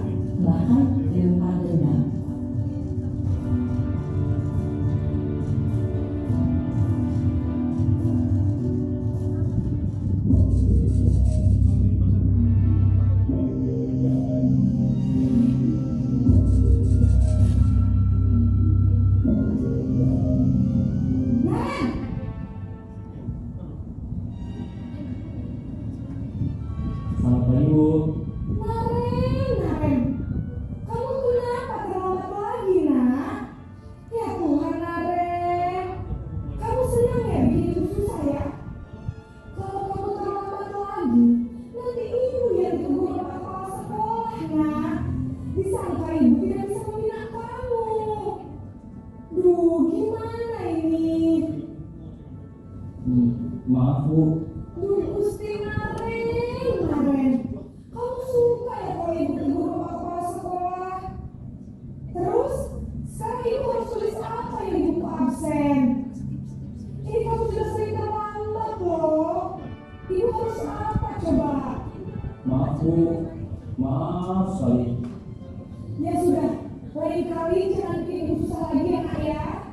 Karena ibu tidak bisa membina kamu. Duh, gimana ini? Maaf Bu. Duh, Gusti Maren. Kamu suka ya kalau ibu tegur bapak kepala sekolah? Terus, sekarang ibu harus tulis apa yang ibu absen? Ini kamu sudah sering terlambat loh. Ibu harus apa coba? Maaf Bu. Maaf sekali. Ya sudah, lain kali jangan bikin ibu susah lagi ya nak ya.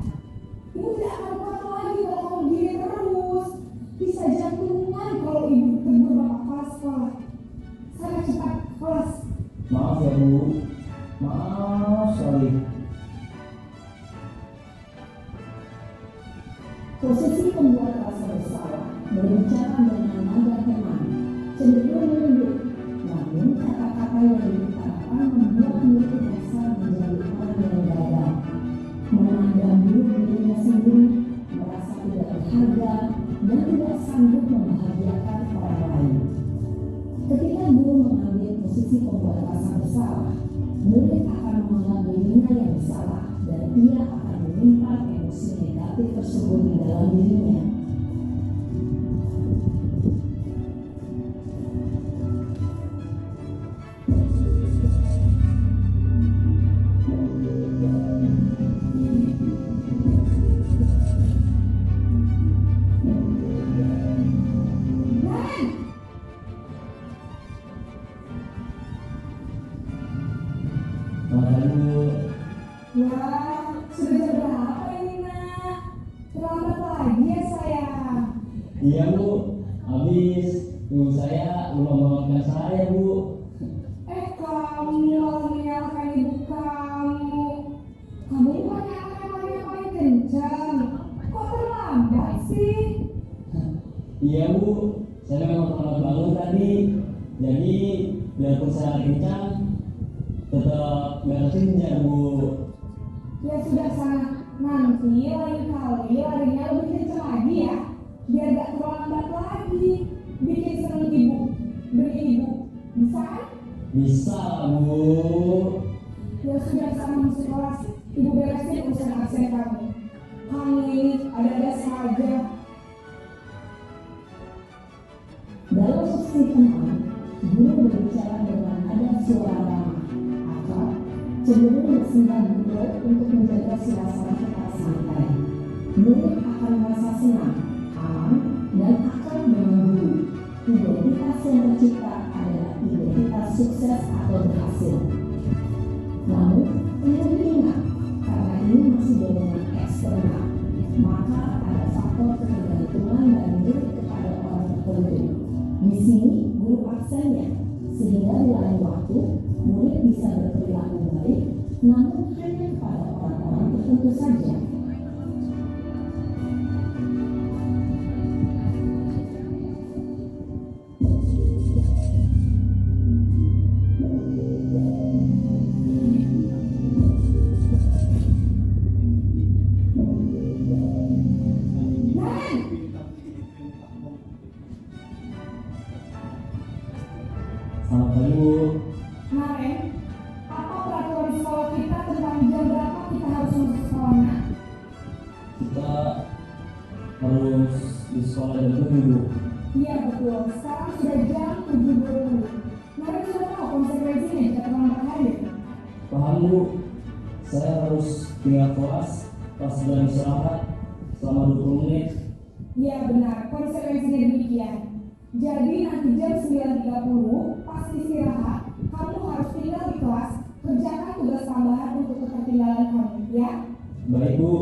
Ibu tidak akan kuat lagi kalau kamu gini terus. Bisa jantungan kalau ibu tegur bapak kepala sekolah. Sana cepat kelas. Maaf ya Bu. Maaf sekali. Posisi pembuat rasa bersalah berbicara dengan nada tenang, cenderung lembut, namun kata-kata yang diutarakan membuat murid merasa menjadi orang yang gagal, memandang buruk dirinya sendiri, merasa tidak berharga, dan tidak sanggup membahagiakan orang lain. Ketika guru mengambil posisi pembuat rasa bersalah, murid akan menganggap dirinya yang bersalah dan ia akan menyimpan emosi negatif tersebut di dalam dirinya. Wah, sudah jam berapa ini nak? Terlambat lagi ya sayang. Iya Bu. Habis ibu saya lupa membangunkan saya Bu. Kamu malah menyalahkan ibu kamu. Kamu bukannya akan yang paling kencang. Kok terlambat sih? Iya Bu. Saya memang terlambat bangun tadi. Jadi biarpun saya kencang, tetap nggak kesenja Bu. Ya sudah sana. Nanti lain kali larinya lebih kencang lagi ya. Biar gak terlambat lagi. Bikin seneng ibu. Beri ibu. Bisa kan? Bisa Bu. Ya sudah sana masuk kelas. Ibu beresin urusan absen kamu. Kamu ini ada-ada saja. Dalam sesi tenang, guru berbicara dengan nada suara ramah, akrab, cenderung bersenang gurau untuk menjaga suasana tetap santai. Murid akan merasa senang, aman, dan akrab dengan guru. Identitas yang tercipta adalah identitas sukses atau berhasil. Namun, perlu diingat, karena ini masih dorongan eksternal, maka ada faktor ketergantungan dari murid kepada orang tertentu. Di sini guru absennya, sehingga di lain waktu murid bisa berperilaku baik, namun hanya kepada orang-orang tertentu saja. Selamat pagi Bu. Maren, apa peraturan di sekolah kita tentang jam berapa kita harus masuk sekolahnya? Kita harus di sekolah jam 7 Bu. Iya betul, sekarang sudah jam 7.20. Maren sudah tahu konsekuensinya jika terlambat hadir. Paham Bu. Saya harus tinggal kelas pas jam istirahat selama 20 menit. Iya benar, konsekuensinya demikian. Jadi nanti jam 9.30 pas istirahat, kamu harus tinggal di kelas, kerjakan tugas tambahan untuk ketertinggalan kamu, ya? Baik Bu.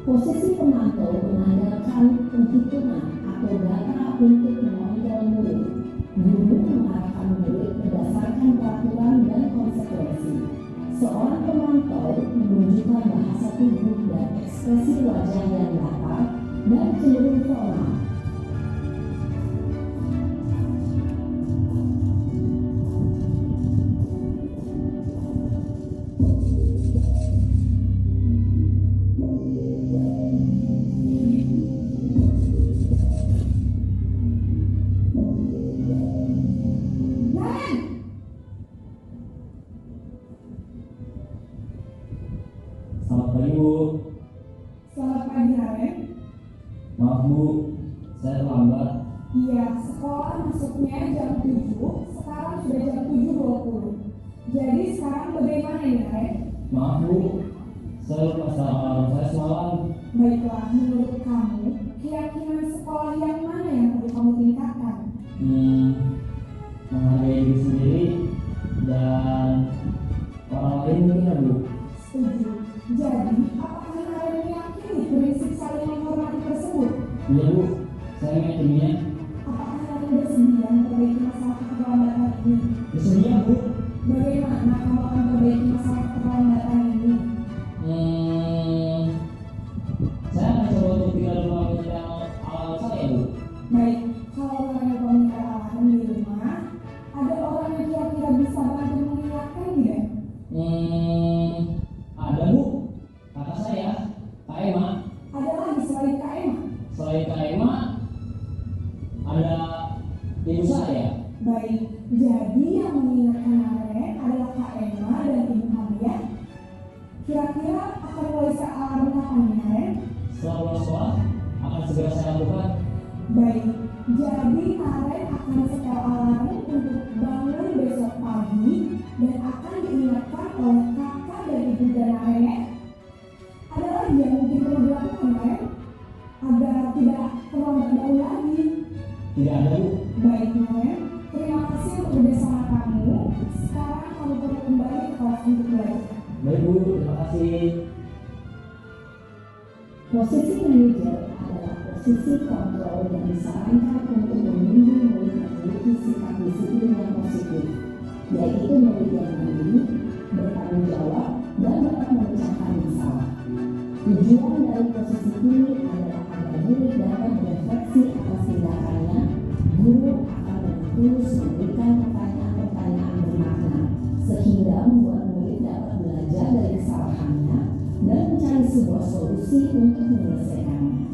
Posisi pemantau mengandalkan penghitungan atau data untuk mengontrol murid. Guru mengarahkan murid berdasarkan peraturan dan konsekuensi. Seorang pemantau menunjukkan bahasa tubuh dan ekspresi wajah yang datar dan cenderung formal. Maren, tadinya jam 7, sekarang sudah jam 7.20. Jadi sekarang bagaimana ini, Ren? Maaf Bu, saya lupa alarm saya semalam. Baiklah, menurut kamu, keyakinan sekolah yang mana yang perlu kamu tingkatkan? Menghargai diri sendiri dan orang lain mungkin ya Bu. Setuju. Jadi, apakah Ren meyakini prinsip saling menghormati tersebut? Iya Bu, saya meyakininya. Apakah Ren bersedia memperbaiki masalah keterlambatan ini? Bersedia Bu. Bagaimana kamu akan memperbaiki masalah keterlambatan ini? Saya akan coba untuk tidak melalui alat saya Bu. Baik, kalau Ren meminta alarm di rumah, ada orang yang kira-kira bisa bantu mengingatkan tidak? Ada Bu, kakak saya, Kak Emma. Ada lagi selain Kak Emma? Selain Kak Emma, ada ibu saya. Baik, jadi yang mengingatkan Ren adalah Kak Emma dan Ibu Maria. Kira-kira akan mulai alarm kapan ya, Ren? Setelah pulang sekolah, akan segera saya lakukan. Baik, jadi Ren akan setel alarm untuk bangun besok pagi dan akan diingatkan oleh kakak dan ibu dan Ren. Ada lagi yang mungkin perlu dilakukan, Ren? Agar tidak terlambat jauh lagi. Tidak ada Bu. Baik, Ren. Terima kasih untuk kerjasama kamu. Sekarang kamu perlu kembali ke kelas untuk belajar. Baik Bu, terima kasih. Posisi manajer adalah posisi kontrol yang disarankan untuk membimbing murid memiliki sikap disiplin yang positif, yaitu murid yang mandiri, bertanggung jawab, dan dapat memecahkan masalah. Tujuan dari posisi ini adalah agar murid dapat berefleksi atas tindakannya. Guru akan terus memberikan pertanyaan-pertanyaan bermakna, sehingga membuat murid dapat belajar dari kesalahannya dan mencari sebuah solusi untuk menyelesaikannya.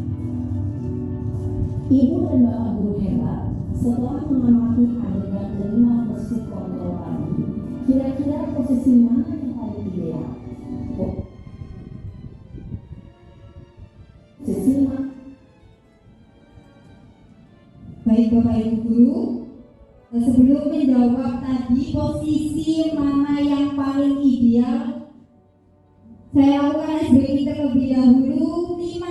Ibu dan bapak guru hebat, setelah mengamati adegan 5 posisi kontrol tadi, kira-kira posisi mana yang paling ideal? Posisi mana? Baik Bapak Ibu Guru, sebelum menjawab tadi posisi mana yang paling ideal, saya lakukan ice breaking terlebih dahulu. 5,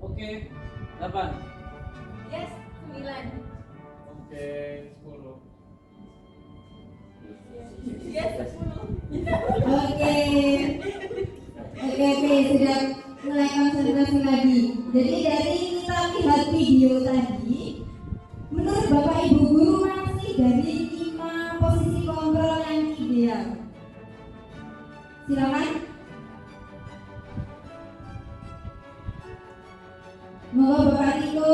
Oke, 8. Yes, 9. Oke, 10. Yes, 10. Oke, sudah mulai konsentrasi lagi. Jadi dari kita lihat video tadi, menurut Bapak Ibu Guru mana sih dari 5 posisi kontrol yang ideal? Silakan. Moga Bapak Riko,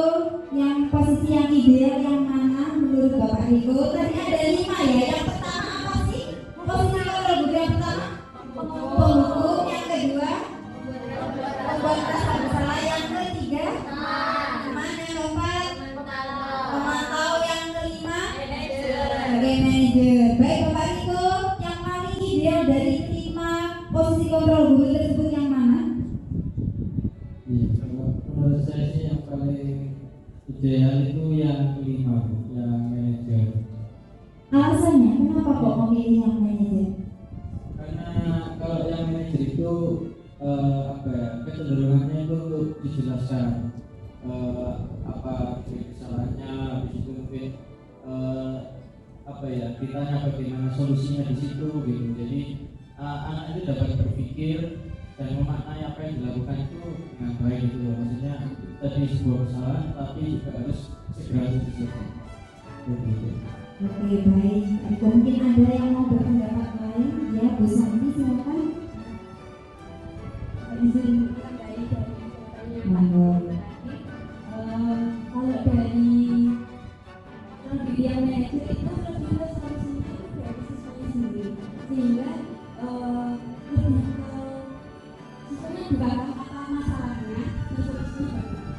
yang posisi yang ideal yang mana menurut Bapak Riko? Tadi ada 5 ya. Yang pertama apa sih? Posisi kontrol guru yang pertama penghukum, yang kedua membuat rasa bersalah, yang ketiga teman, yang keempat pemantau, yang kelima sebagai manajer. Baik Bapak Riko, yang paling ideal dari 5 posisi kontrol guru tersebut yang mana? Iya, kalau menurut saya sih yang paling ideal itu yang kelima Bu, yang manajer. Alasannya kenapa kok memilih yang manajer? Karena kalau yang manajer itu kecenderungannya itu untuk dijelaskan apa kesalahannya, habis itu mungkin ditanya bagaimana solusinya di situ gitu. Jadi anak itu dapat berpikir dan memaknai apa yang dilakukan itu dengan baik gitu loh. Maksudnya tadi sebuah kesalahan tapi juga harus segera diselesaikan. Oke, baik. Mungkin ada yang mau berpendapat lain? Ya, Bu Santi silakan. Izin dari ceritanya Monggo. kalau dari yang manajer itu lebih ke solusinya itu dari siswanya sendiri, sehingga lebih ke siswanya juga apa masalahnya dan solusinya bagaimana.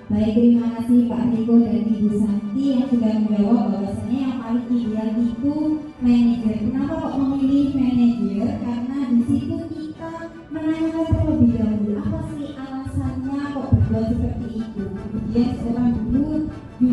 Baik, terima kasih Pak Riko dan Ibu Santi yang sudah menjawab bahwasanya yang paling ideal itu manajer. Kenapa kok memilih manajer? Karena di situ kita menanyakan terlebih dahulu apa sih alasannya kok berbuat seperti itu. Kemudian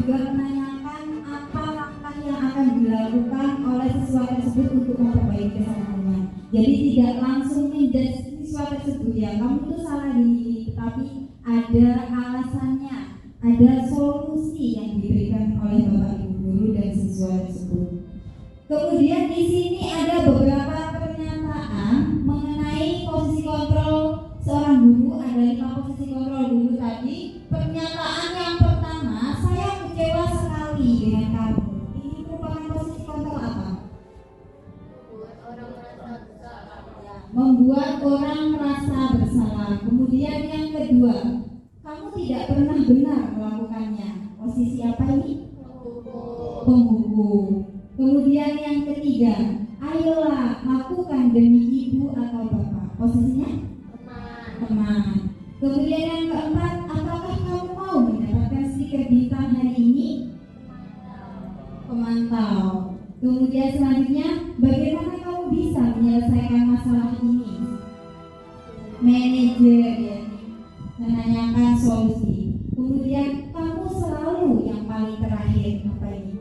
juga menanyakan apa langkah yang akan dilakukan oleh siswa tersebut untuk memperbaiki kesalahannya. Jadi tidak langsung menjudge siswa tersebut, ya kamu itu salah di, tetapi ada alasannya, ada solusi yang diberikan oleh Bapak Ibu guru dan siswa tersebut. Kemudian di sini ada beberapa pernyataan mengenai posisi kontrol seorang guru. Ada 5 posisi kontrol guru tadi. Pernyataan yang pertama, saya kecewa sekali dengan kamu. Ini merupakan posisi kontrol apa? Membuat orang merasa bersalah. Kemudian yang kedua, kamu tidak pernah benar melakukannya. Posisi apa ini? Penghukum. Kemudian yang ketiga, ayolah lakukan demi ibu atau bapak. Posisinya? Teman. Kemudian yang keempat, apakah kamu mau mendapatkan stiker bintang hari ini? Pemantau. Kemudian selanjutnya, bagaimana kamu bisa menyelesaikan masalah ini? Manajer, ya, menanyakan solusi. Kemudian kamu selalu yang paling terakhir, apa ini?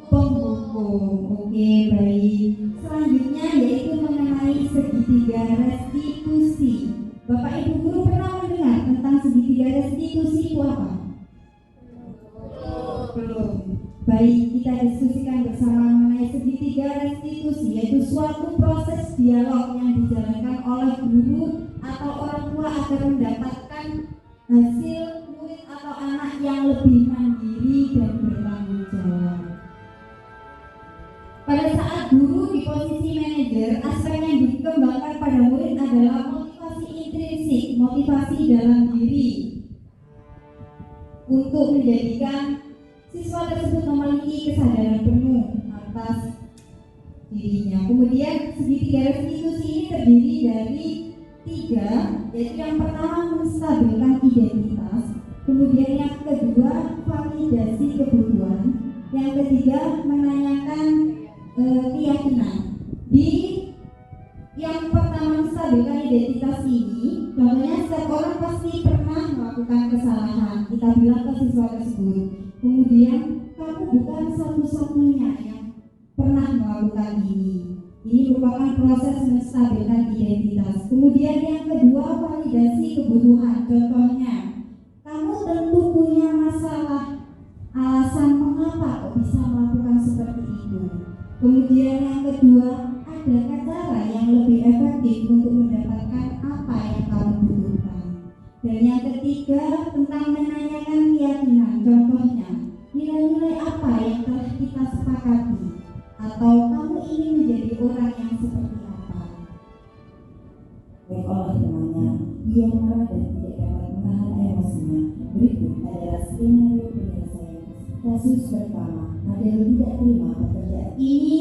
Penghukum. Oke, baik. Selanjutnya yaitu mengenai segitiga restitusi. Bapak Ibu guru pernah mendengar tentang segitiga restitusi itu apa? Belum. Baik, kita diskusikan bersama mengenai segitiga restitusi, yaitu suatu proses dialog yang dijalankan oleh guru atau orang tua agar mendapatkan hasil murid atau anak yang lebih mandiri dan bertanggung jawab. Pada saat guru di posisi manajer, aspek yang dikembangkan pada murid adalah motivasi intrinsik, motivasi dalam diri untuk menjadikan siswa tersebut memiliki kesadaran penuh atas dirinya. Kemudian segitiga restitusi ini terdiri dari 3, yaitu yang pertama menstabilkan identitas, kemudian yang kedua validasi kebutuhan, yang ketiga menanyakan keyakinan. Di yang pertama menstabilkan identitas ini, contohnya setiap orang pasti pernah melakukan kesalahan. Kita bilang ke siswa tersebut. Kemudian kamu bukan satu-satunya yang pernah melakukan ini. Ini merupakan proses menstabilkan identitas. Kemudian yang kedua validasi kebutuhan. Contohnya, kamu tentu punya masalah, alasan mengapa kok bisa melakukan seperti itu. Kemudian yang kedua, adakah cara yang lebih efektif untuk mendapatkan apa yang kamu butuhkan. Dan yang ketiga, tentang menanyakan keyakinan. Contohnya, nilai-nilai apa yang telah kita sepakati, atau kamu ingin menjadi orang yang seperti apa. Baik oleh temannya, ia marah dan tidak dapat menahan emosinya. Berikut adalah skenario penyelesaian kasus pertama. Ada yang tidak terima pekerjaan. Ini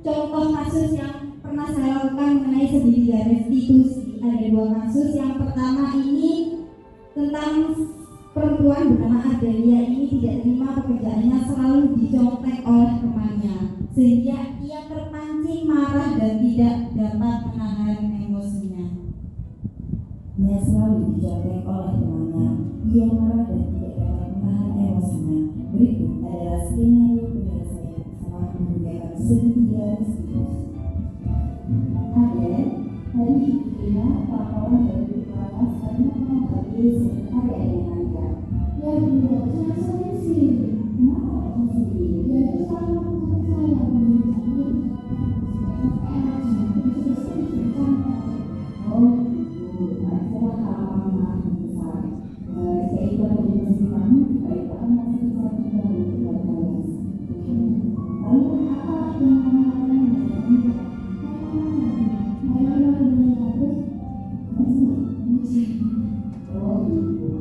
contoh kasus yang pernah saya lakukan mengenai segitiga restitusi. Ada 2 kasus. Yang pertama ini tentang perempuan bernama Adelia. Ini tidak terima pekerjaannya, selalu dicontek oleh temannya, sehingga ia terpancing marah dan tidak dapat menahan emosinya. Ia selalu dicontek oleh temannya. Ia marah dan tidak dapat menahan emosinya. Berikut adalah skenario penyelesaian bersama menggunakan segitiga restitusi. Ada hari diterima laporan dari atas karena menghadapi sekretariat yang ada. Ya tidak usah solusi. Kenapa solusi? Ya itu selalu menghadapi saya menjadi oh itu saya halaman besar. Saya itu ada di mesin kamu, saya itu akan masih bisa juga untuk balas. Lalu apa yang kamu lakukan?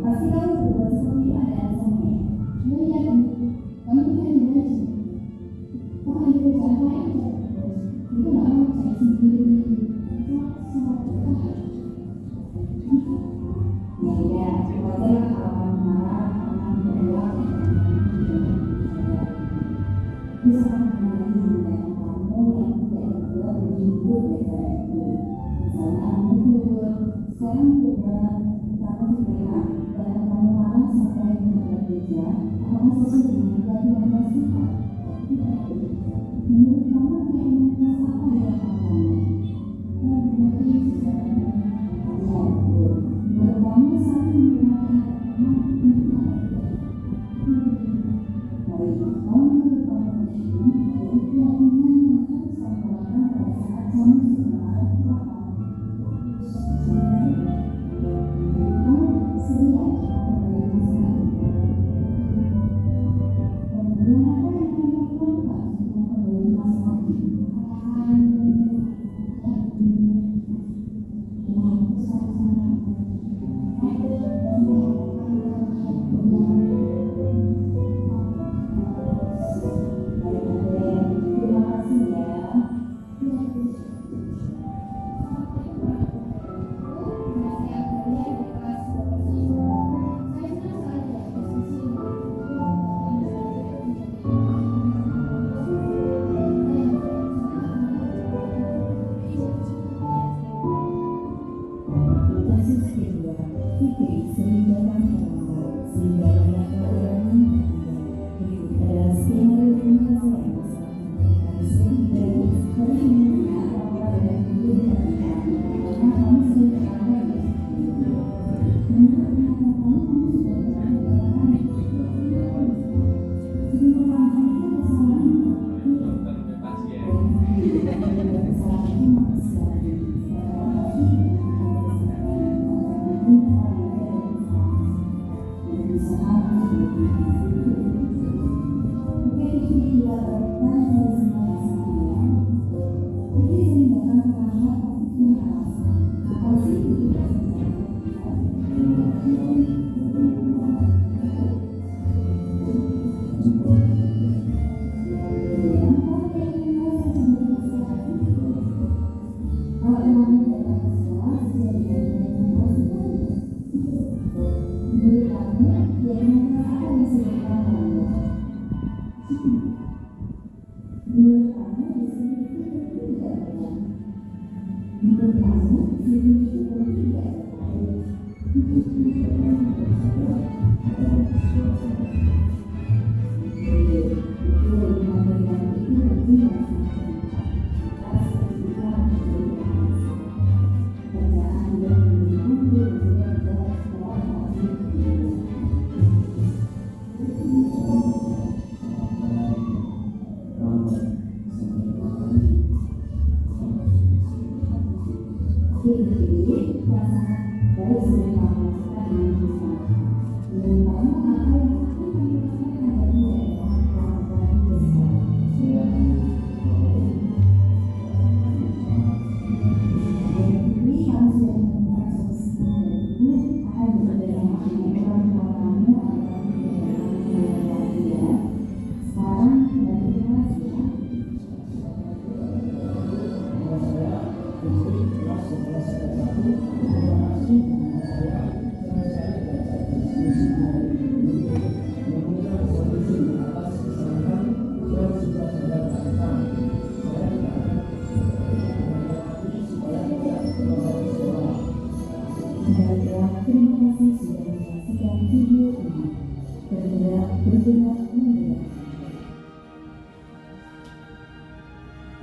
Pasti kamu berbuat seperti ada alasannya. Iya kan? Kamu kan jelas. Kok ada pekerjaan lain? Itu nggak mau saya sendiri. Sangat susah. Ya, wajar kalau marah karena tidak bisa mengenai dan kamu yang tidak berdua berjumpa daripada itu. Misalnya sekarang berat kamu tidak dan kamu marah sampai bekerja, apakah sesuai dengan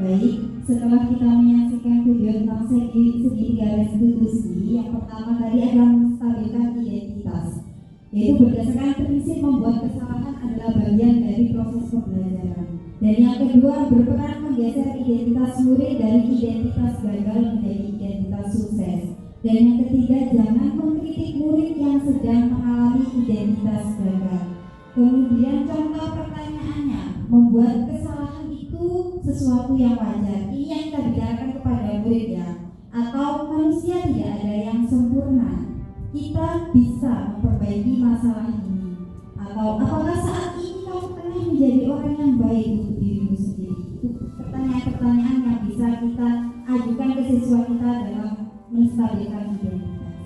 Baik, setelah kita menyaksikan video tentang segitiga restitusi, yang pertama tadi adalah menstabilkan identitas, yaitu berdasarkan prinsip membuat kesalahan adalah bagian dari proses pembelajaran. Dan yang kedua, berperan menggeser identitas murid dari identitas gagal menjadi identitas sukses. Dan yang ketiga, jangan mengkritik murid yang sedang mengalami identitas gagal. Kemudian contoh pertanyaannya, membuat kesalahan itu sesuatu yang wajar. Ini yang kita bicarakan kepada murid ya. Atau manusia tidak ada yang sempurna. Kita bisa memperbaiki masalah ini. Atau apakah saat ini kamu tengah menjadi orang yang baik untuk dirimu sendiri? Itu pertanyaan-pertanyaan yang bisa kita ajukan ke siswa kita dalam menstabilkan identitas.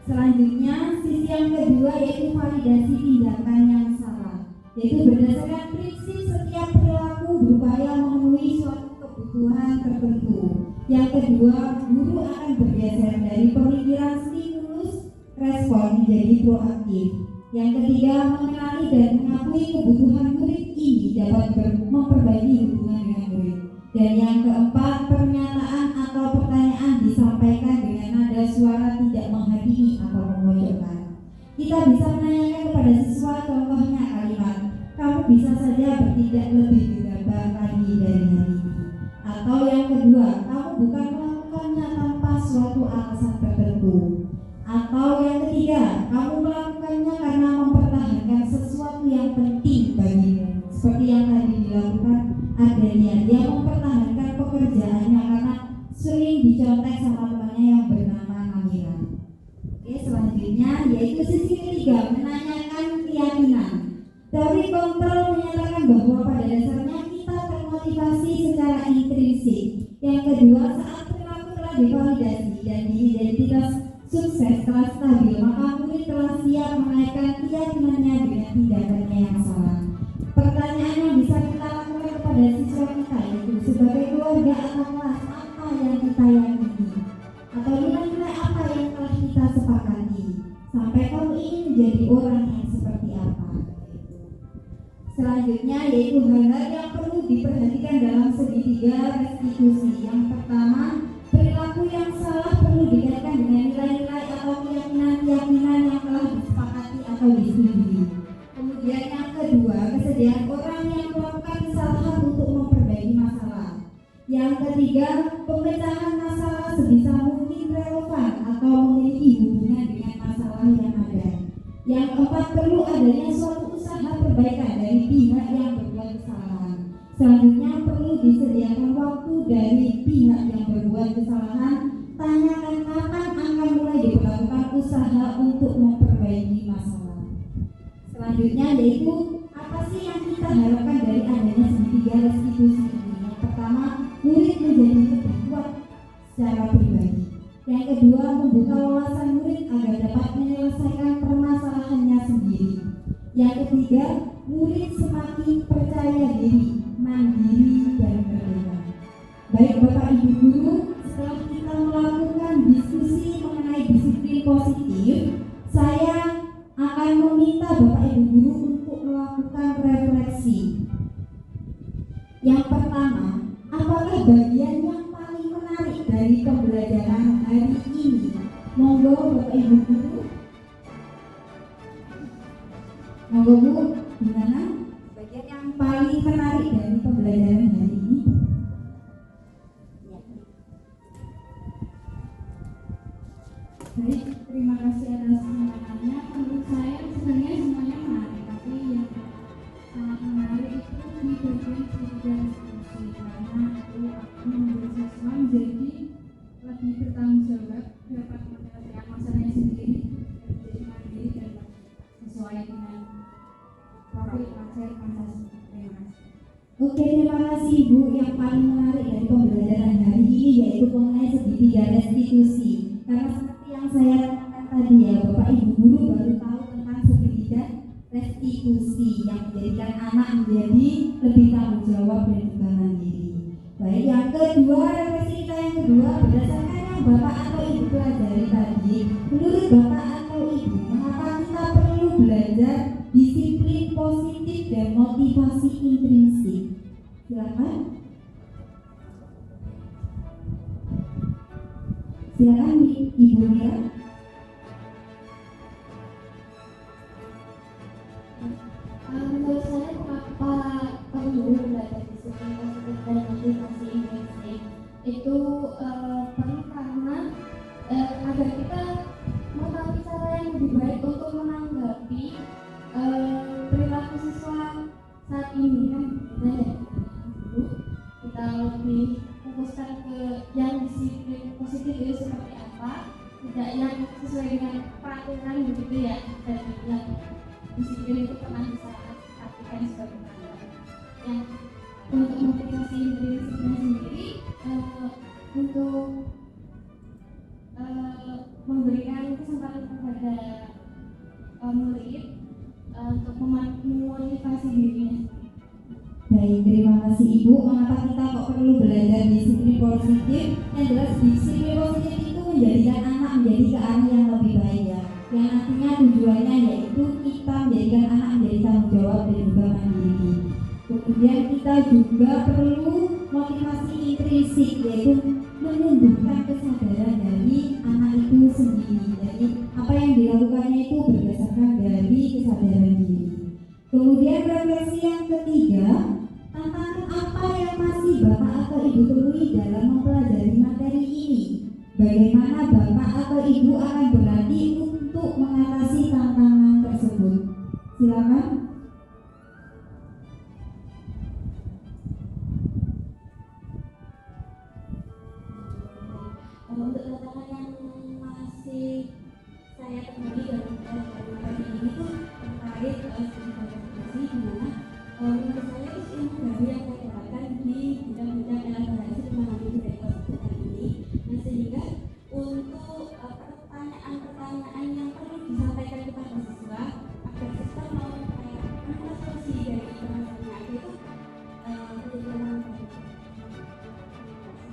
Selanjutnya, sisi yang kedua yaitu validasi tindakan yang salah, yaitu berdasarkan prinsip setiap perilaku berupaya memenuhi suatu kebutuhan tertentu. Yang kedua, guru akan bergeser dari pemikiran stimulus respon menjadi proaktif. Yang ketiga, mengenali dan mengakui kebutuhan murid ini dapat memperbaiki hubungan dengan murid. Dan yang keempat, pernyataan atau pertanyaan disampaikan dengan nada suara tidak menghakimi atau memojokkan. Kita bisa menanyakan kepada siswa, contohnya kalimat, kamu bisa saja bertindak lebih gegabah lagi dari hari ini. Atau yang kedua, kamu bukan melakukannya tanpa suatu alasan tertentu. Atau yang ketiga, kamu melakukannya karena mempertahankan sesuatu yang penting bagimu. Seperti yang tadi dilakukan Ardania, dia mempertahankan pekerjaannya karena sering dicontek sama temannya yang bernama Namira. Oke, selanjutnya yaitu sisi ketiga, menanyakan keyakinan. Teori kontrol menyatakan bahwa pada dasarnya kita termotivasi secara intrinsik. Yang kedua, saat perilaku telah divalidasi dan identitas sukses telah stabil, maka murid telah siap menaikkan keyakinannya dengan tindakannya yang salah. Pertanyaan yang bisa kita lakukan kepada siswa kita yaitu sebagai keluarga atau kelas, apa yang kita yakini? Atau nilai-nilai apa yang telah kita sepakati? Sampai kamu ingin menjadi orang yang seperti apa? Selanjutnya yaitu hal-hal yang perlu diperhatikan dalam segitiga restitusi. Yang pertama, perilaku yang salah perlu dikaitkan dengan nilai-nilai atau keyakinan-keyakinan yang telah disepakati atau disetujui. Kemudian yang kedua, kesediaan orang yang melakukan kesalahan untuk memperbaiki masalah. Yang ketiga, pemecahan masalah sebisa mungkin relevan atau memiliki hubungan dengan masalah yang ada. Yang keempat, perlu adanya suatu usaha perbaikan dari pihak yang berbuat kesalahan. Selanjutnya, perlu disediakan waktu dari pihak yang berbuat kesalahan. Tanyakan kapan akan mulai dilakukan usaha untuk memperbaiki masalah. Selanjutnya yaitu apa sih yang kita harapkan dari adanya segitiga restitusi ini? Yang pertama, murid menjadi lebih kuat secara pribadi. Yang kedua, membuka wawasan murid agar dapat menyelesaikan permasalahannya sendiri. Yang ketiga, murid semakin percaya diri, mandiri dan merdeka. Baik Bapak Ibu Guru, setelah kita melakukan diskusi mengenai disiplin positif, saya akan meminta Bapak Ibu Guru untuk melakukan refleksi. Yang pertama, apakah bagian yang paling menarik dari pembelajaran hari ini? Monggo Bapak Ibu Guru. Monggo Bu, gimana bagian yang paling menarik dari pembelajaran hari ini? Baik, terima kasih atas penjelasannya. Menurut saya sebenarnya semuanya menarik, tapi yang sangat menarik itu di bagian segitiga restitusi, karena itu akan membuat siswa menjadi lebih bertanggung jawab, dapat menyelesaikan masalahnya sendiri, dan menjadi mandiri dan sesuai dengan profil pelajar Pancasila. Terima kasih. Oke, terima kasih Ibu. Yang paling menarik dari pembelajaran hari ini yaitu mengenai segitiga restitusi. Karena seperti yang saya katakan tadi ya, Bapak Ibu Guru baru tahu tentang segitiga restitusi yang menjadikan anak menjadi lebih tanggung jawab dan juga mandiri. Baik, yang kedua, refleksi kita yang kedua berdasarkan yang Bapak atau Ibu pelajari tadi. Menurut Bapak atau Ibu, mengapa kita perlu belajar disiplin positif dan motivasi intrinsik? Silakan. Silakan Ibu Mira. Menurut saya kenapa perlu belajar disiplin positif dan motivasi intrinsik itu perlu karena agar kita mengetahui cara yang lebih baik untuk menanggapi perilaku siswa saat ini kan kita lebih fokuskan ke yang disiplin positif itu seperti apa, tidak yang sesuai dengan peraturan begitu ya, dan yang disiplin itu pernah bisa artikan sebagai peraturan. Yang untuk motivasi intrinsik sendiri untuk memberikan kesempatan kepada murid untuk memotivasi dirinya. Baik, terima kasih Ibu. Mengapa kita kok perlu belajar disiplin positif? Yang jelas disiplin positif itu menjadikan anak menjadi ke arah yang lebih baik ya. Yang artinya tujuannya yaitu kita menjadikan anak menjadi tanggung jawab dan juga mandiri. Kemudian kita juga perlu motivasi intrinsik, yaitu menumbuhkan kesadaran dari anak itu sendiri. Jadi apa yang dilakukannya itu berdasarkan dari kesadaran diri. Kemudian refleksi yang ketiga, tantangan apa yang masih Bapak atau Ibu temui dalam mempelajari materi ini? Bagaimana Bapak atau Ibu akan berlatih untuk mengatasi tantangan tersebut? Silakan. Untuk tantangan yang masih saya temui dalam materi ini tuh terkait studi dimana menurut saya ilmu baru yang saya dapatkan di bidang-bidang elaborasi memahami dari konten ini. Nah, sehingga untuk pertanyaan-pertanyaan yang perlu disampaikan kepada siswa agar siswa mau mana solusi dari permasalahan itu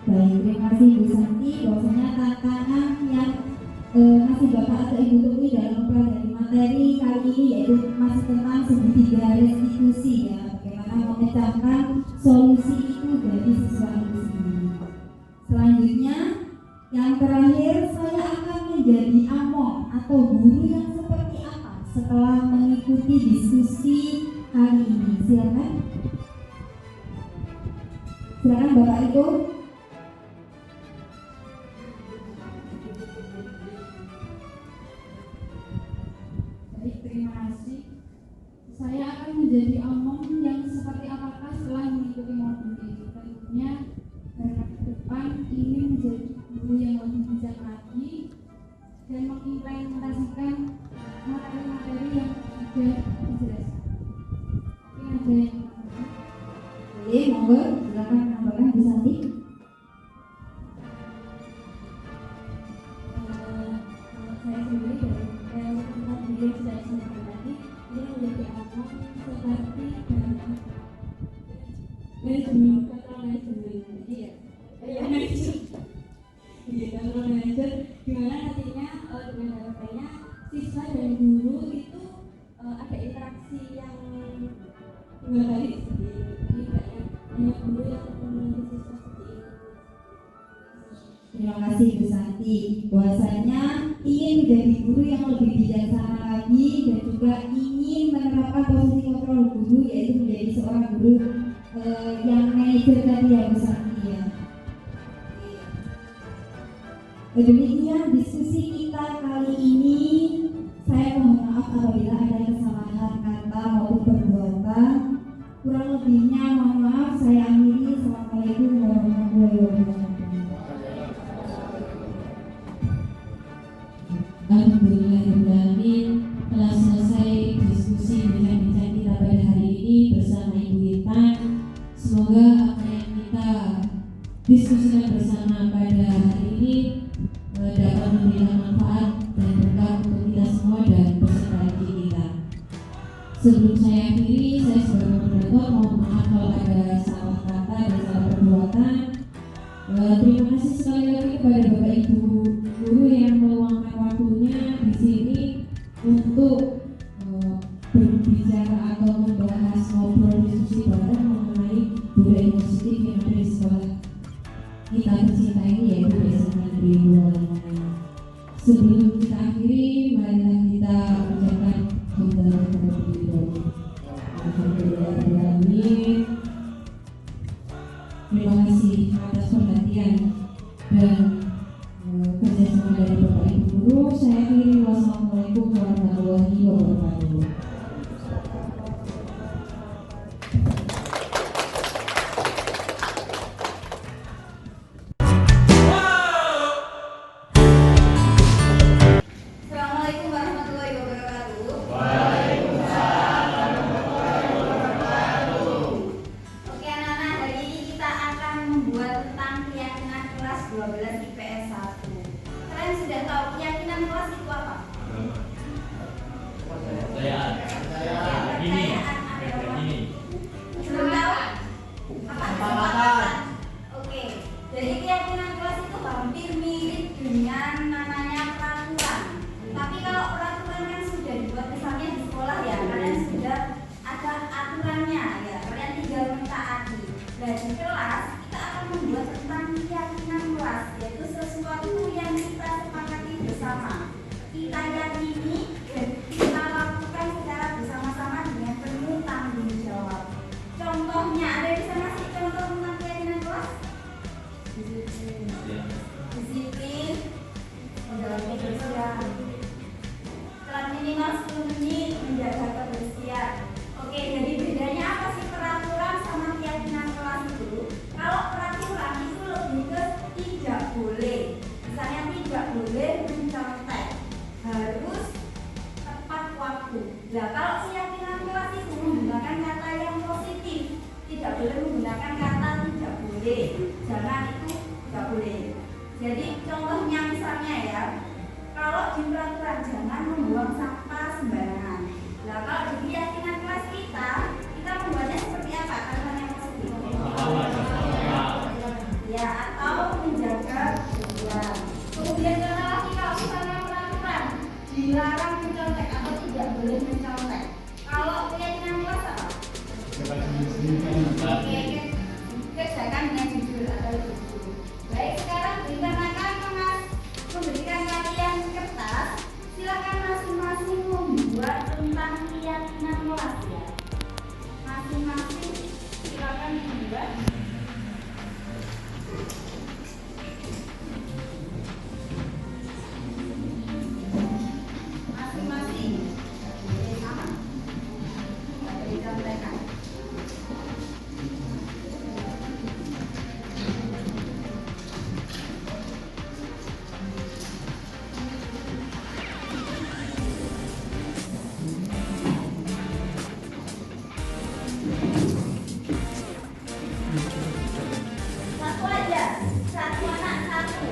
Baik, terima kasih Bu Santi. Bahwasanya tantangan yang masih Bapak atau Ibu temui dalam mempelajari materi kali ini yaitu masih tentang segitiga restitusi ya, bagaimana memecahkan solusi itu bagi siswa itu sendiri. Selanjutnya, yang terakhir, saya akan menjadi among atau guru yang seperti apa setelah mengikuti diskusi hari ini. Silakan. Silakan Bapak Ibu. Terima kasih. Saya akan menjadi among yang seperti apakah setelah mengikuti modul ini. Tentunya karena ke depan ingin menjadi guru yang lebih bijak lagi dan mengimplementasikan materi-materi yang sudah dijelaskan. Mungkin ada yang Monggo, silakan menambahkan Bu Santi. saya sendiri dari tentang diri saya sendiri tadi ini menjadi among seperti manajemen control management jadi ya control manager dimana nantinya dengan harapannya siswa dan guru itu ada interaksi yang dua kali jadi banyak guru yang menunggu siswa seperti itu. Terima kasih Bu Santi. Bahwasanya ingin menjadi guru yang lebih bijaksana lagi dan juga ingin menerapkan posisi kontrol guru yaitu menjadi seorang guru yang manajer tadi ya Bu Santi ya. Demikian diskusi kita kali ini. Saya mohon maaf apabila ada kesalahan kata maupun perbuatan. Kurang lebihnya mohon maaf. Saya akhiri. Assalamualaikum warahmatullahi wabarakatuh. Alhamdulillahirrahmanirrahim. Telah selesai diskusi bincang-bincang kita pada hari ini bersama Ibu Intan. Semoga apa yang kita diskusikan bersama pada hari ini dapat memberikan manfaat dan berkah untuk kita semua dan peserta didik kita. Sebelum saya akhiri, saya sebagai moderator mohon maaf kalau ada salah kata dan salah perbuatan. Terima kasih sekali lagi kepada Bapak Ibu guru yang meluangkan waktunya di sini untuk berbicara atau membahas ngobrol diskusi bareng mengenai budaya positif yang ada di sekolah kita tercinta ini yaitu SMA Negeri 2 Lamongan. Sebelum kita akhiri, marilah kita ucapkan hamdalah terlebih dahulu. Alhamdulillahirrahmanirrahim. Terima kasih atas perhatian dan kerjasama dari Bapak Ibu guru. Saya akhiri. Wassalamualaikum warahmatullahi wabarakatuh. Assalamualaikum warahmatullahi wabarakatuh. Oke anak-anak, hari ini kita akan membuat tentang keyakinan kelas 12 IPS 1. Kalian sudah tahu keyakinan kelas itu apa? Belum tahu? Kesepakatan. Oke, jadi keyakinan kelas itu hampir mirip dengan namanya peraturan. Tapi kalau peraturan kan sudah dibuat misalnya di sekolah ya, kalian sudah ada aturannya ya, kalian tinggal mentaati. Nah di kelas kita akan membuat tentang keyakinan kelas, yaitu sesuatu yang kita sepakati bersama, kita yakini dan kita lakukan secara bersama-sama dengan penuh boleh, jangan itu nggak boleh. Jadi contohnya misalnya ya, kalau di peraturan jangan membuang sampah sembarangan. Nah kalau di keyakinan kelas kita membuatnya seperti apa? Kalimat yang positif. Ya, atau menjaga kebersihan. Kemudian kata lagi kalau misalnya peraturan dilarang mencontek atau tidak boleh mencontek. Kalau keyakinan kelas apa? Oke, kerjakan dengan jujur atau jujur. Baik, sekarang dikarenakan memberikan kalian kertas, silakan masing-masing membuat tentang keyakinan kelas ya. Masing-masing silakan membuat. Masing-masing. Sama. Ada dicontekan. Satu aja, satu anak satu.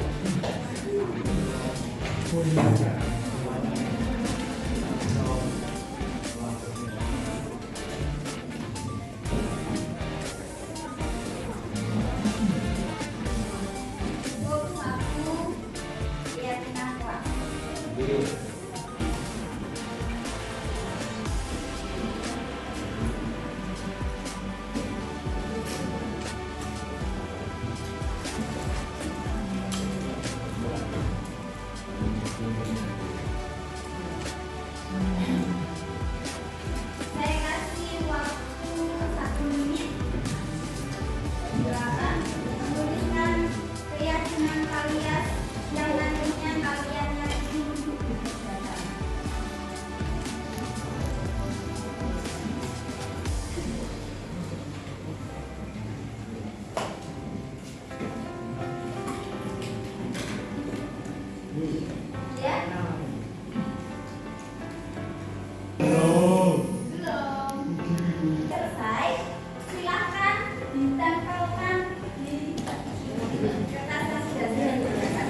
Untuk satu keyakinan kelas. Saya kasih waktu 1 menit. Silakan menuliskan keyakinan kalian yang nantinya kalian yakini untuk dikerjakan. Ya? Belum. Selesai. Silakan ditempelkan di kertas yang sudah saya gunakan.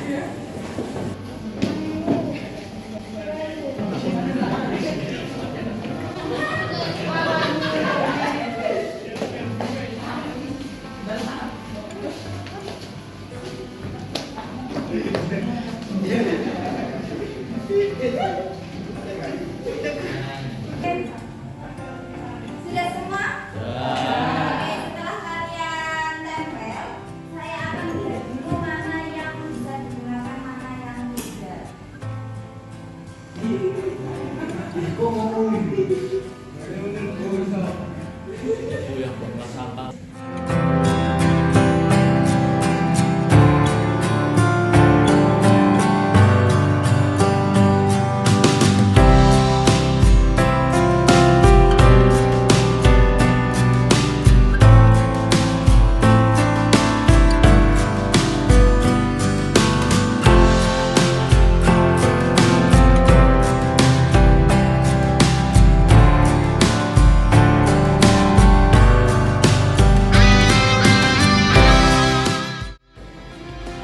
Sudah semua? Oke, setelah kalian tempel, saya akan lihat dulu mana yang bisa digunakan, mana yang tidak.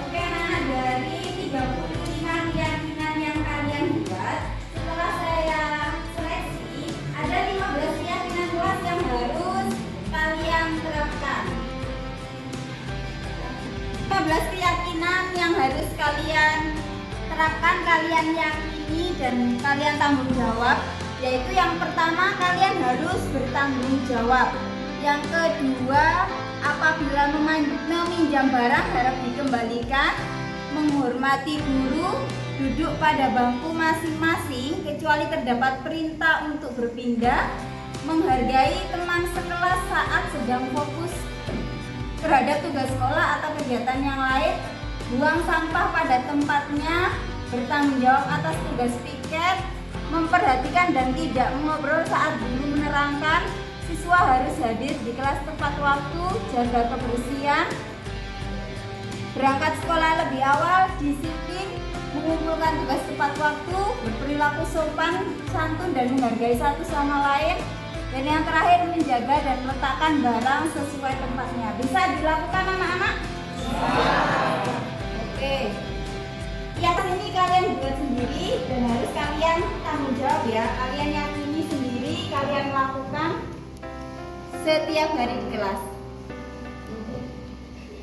Oke, anak-anak, dari 35 keyakinan yang kalian buat, setelah saya seleksi, ada 15 keyakinan kelas yang harus kalian terapkan. 15 keyakinan yang harus kalian terapkan, kalian yakini dan kalian tanggung jawab, yaitu yang pertama, kalian harus bertanggung jawab. Yang kedua, apabila meminjam barang harap dikembalikan, menghormati guru, duduk pada bangku masing-masing kecuali terdapat perintah untuk berpindah, menghargai teman sekelas saat sedang fokus terhadap tugas sekolah atau kegiatan yang lain, buang sampah pada tempatnya, bertanggung jawab atas tugas piket, memperhatikan dan tidak mengobrol saat guru menerangkan, siswa harus hadir di kelas tepat waktu, jaga kebersihan, berangkat sekolah lebih awal, disiplin, mengumpulkan tugas tepat waktu, berperilaku sopan, santun dan menghargai satu sama lain, Dan yang terakhir, menjaga dan meletakkan barang sesuai tempatnya. Bisa dilakukan anak-anak? Oke. Kegiatan ini kalian buat sendiri dan harus kalian tanggung jawab ya. Kalian yang ini sendiri kalian lakukan setiap hari di kelas.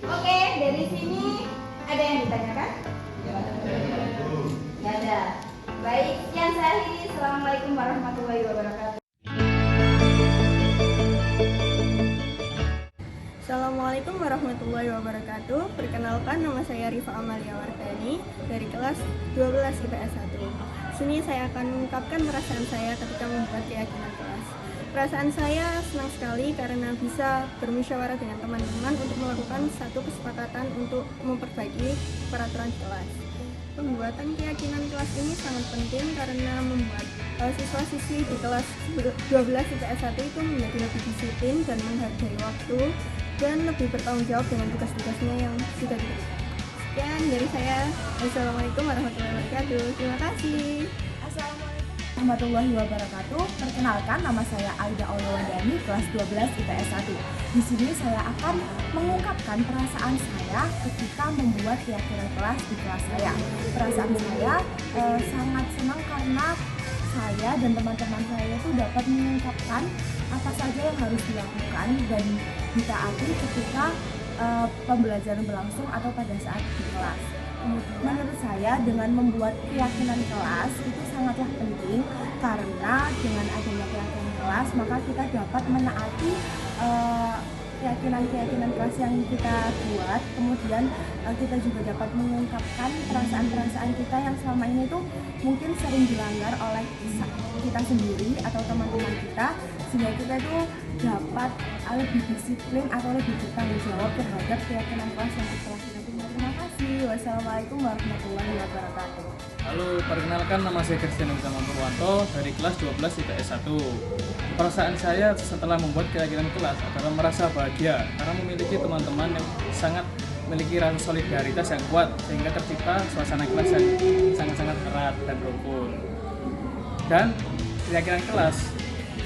Oke, dari sini ada yang ditanyakan? Ya ada. Baik, sekian saya akhiri. Assalamualaikum warahmatullahi wabarakatuh. Assalamualaikum warahmatullahi wabarakatuh. Perkenalkan, nama saya Rifa Amalia Wardani dari kelas 12 IPS 1. Sini saya akan mengungkapkan perasaan saya ketika membuat keyakinan kelas. Perasaan saya senang sekali karena bisa bermusyawarah dengan teman-teman untuk melakukan satu kesepakatan untuk memperbaiki peraturan kelas. Pembuatan keyakinan kelas ini sangat penting karena membuat siswa-siswi di kelas 12 IPS 1 itu menjadi lebih disiplin dan menghargai waktu dan lebih bertanggung jawab dengan tugas-tugasnya yang sudah diberikan. Sekian dari saya. Wassalamualaikum warahmatullahi wabarakatuh. Terima kasih. Assalamualaikum warahmatullahi wabarakatuh. Perkenalkan, nama saya Aida Olowandani, kelas 12 IPS 1. Di sini saya akan mengungkapkan perasaan saya ketika membuat keyakinan kelas di kelas saya. Perasaan saya sangat senang karena saya dan teman-teman saya itu dapat mengungkapkan apa saja yang harus dilakukan dan ditaati ketika pembelajaran berlangsung atau pada saat di kelas. Menurut saya, dengan membuat keyakinan kelas itu sangatlah penting karena dengan adanya keyakinan kelas maka kita dapat menaati keyakinan kelas yang kita buat. Kemudian kita juga dapat mengungkapkan perasaan-perasaan kita yang selama ini tuh mungkin sering dilanggar oleh kita sendiri atau teman-teman kita, sehingga kita tuh dapat lebih disiplin atau lebih bertanggung jawab terhadap keyakinan kelas yang kita lakukan. Terima kasih. Wassalamualaikum warahmatullahi wabarakatuh. Halo, perkenalkan, nama saya Christian Utama Purwanto dari kelas 12 IPS 1. Perasaan saya setelah membuat keyakinan kelas adalah merasa bahagia karena memiliki teman-teman yang sangat memiliki rasa solidaritas yang kuat sehingga tercipta suasana kelas yang sangat-sangat erat dan rukun. Dan keyakinan kelas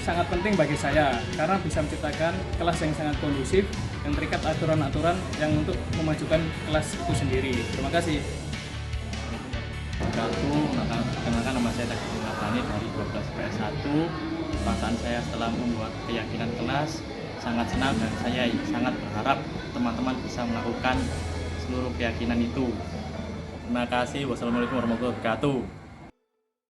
sangat penting bagi saya karena bisa menciptakan kelas yang sangat kondusif yang terikat aturan-aturan yang untuk memajukan kelas itu sendiri. Terima kasih. Perkenalkan, nama saya Tagih Mabani dari 12 IPS 1. Perasaan saya setelah membuat keyakinan kelas sangat senang dan saya sangat berharap teman-teman bisa melakukan seluruh keyakinan itu. Terima kasih. Wassalamualaikum warahmatullahi wabarakatuh.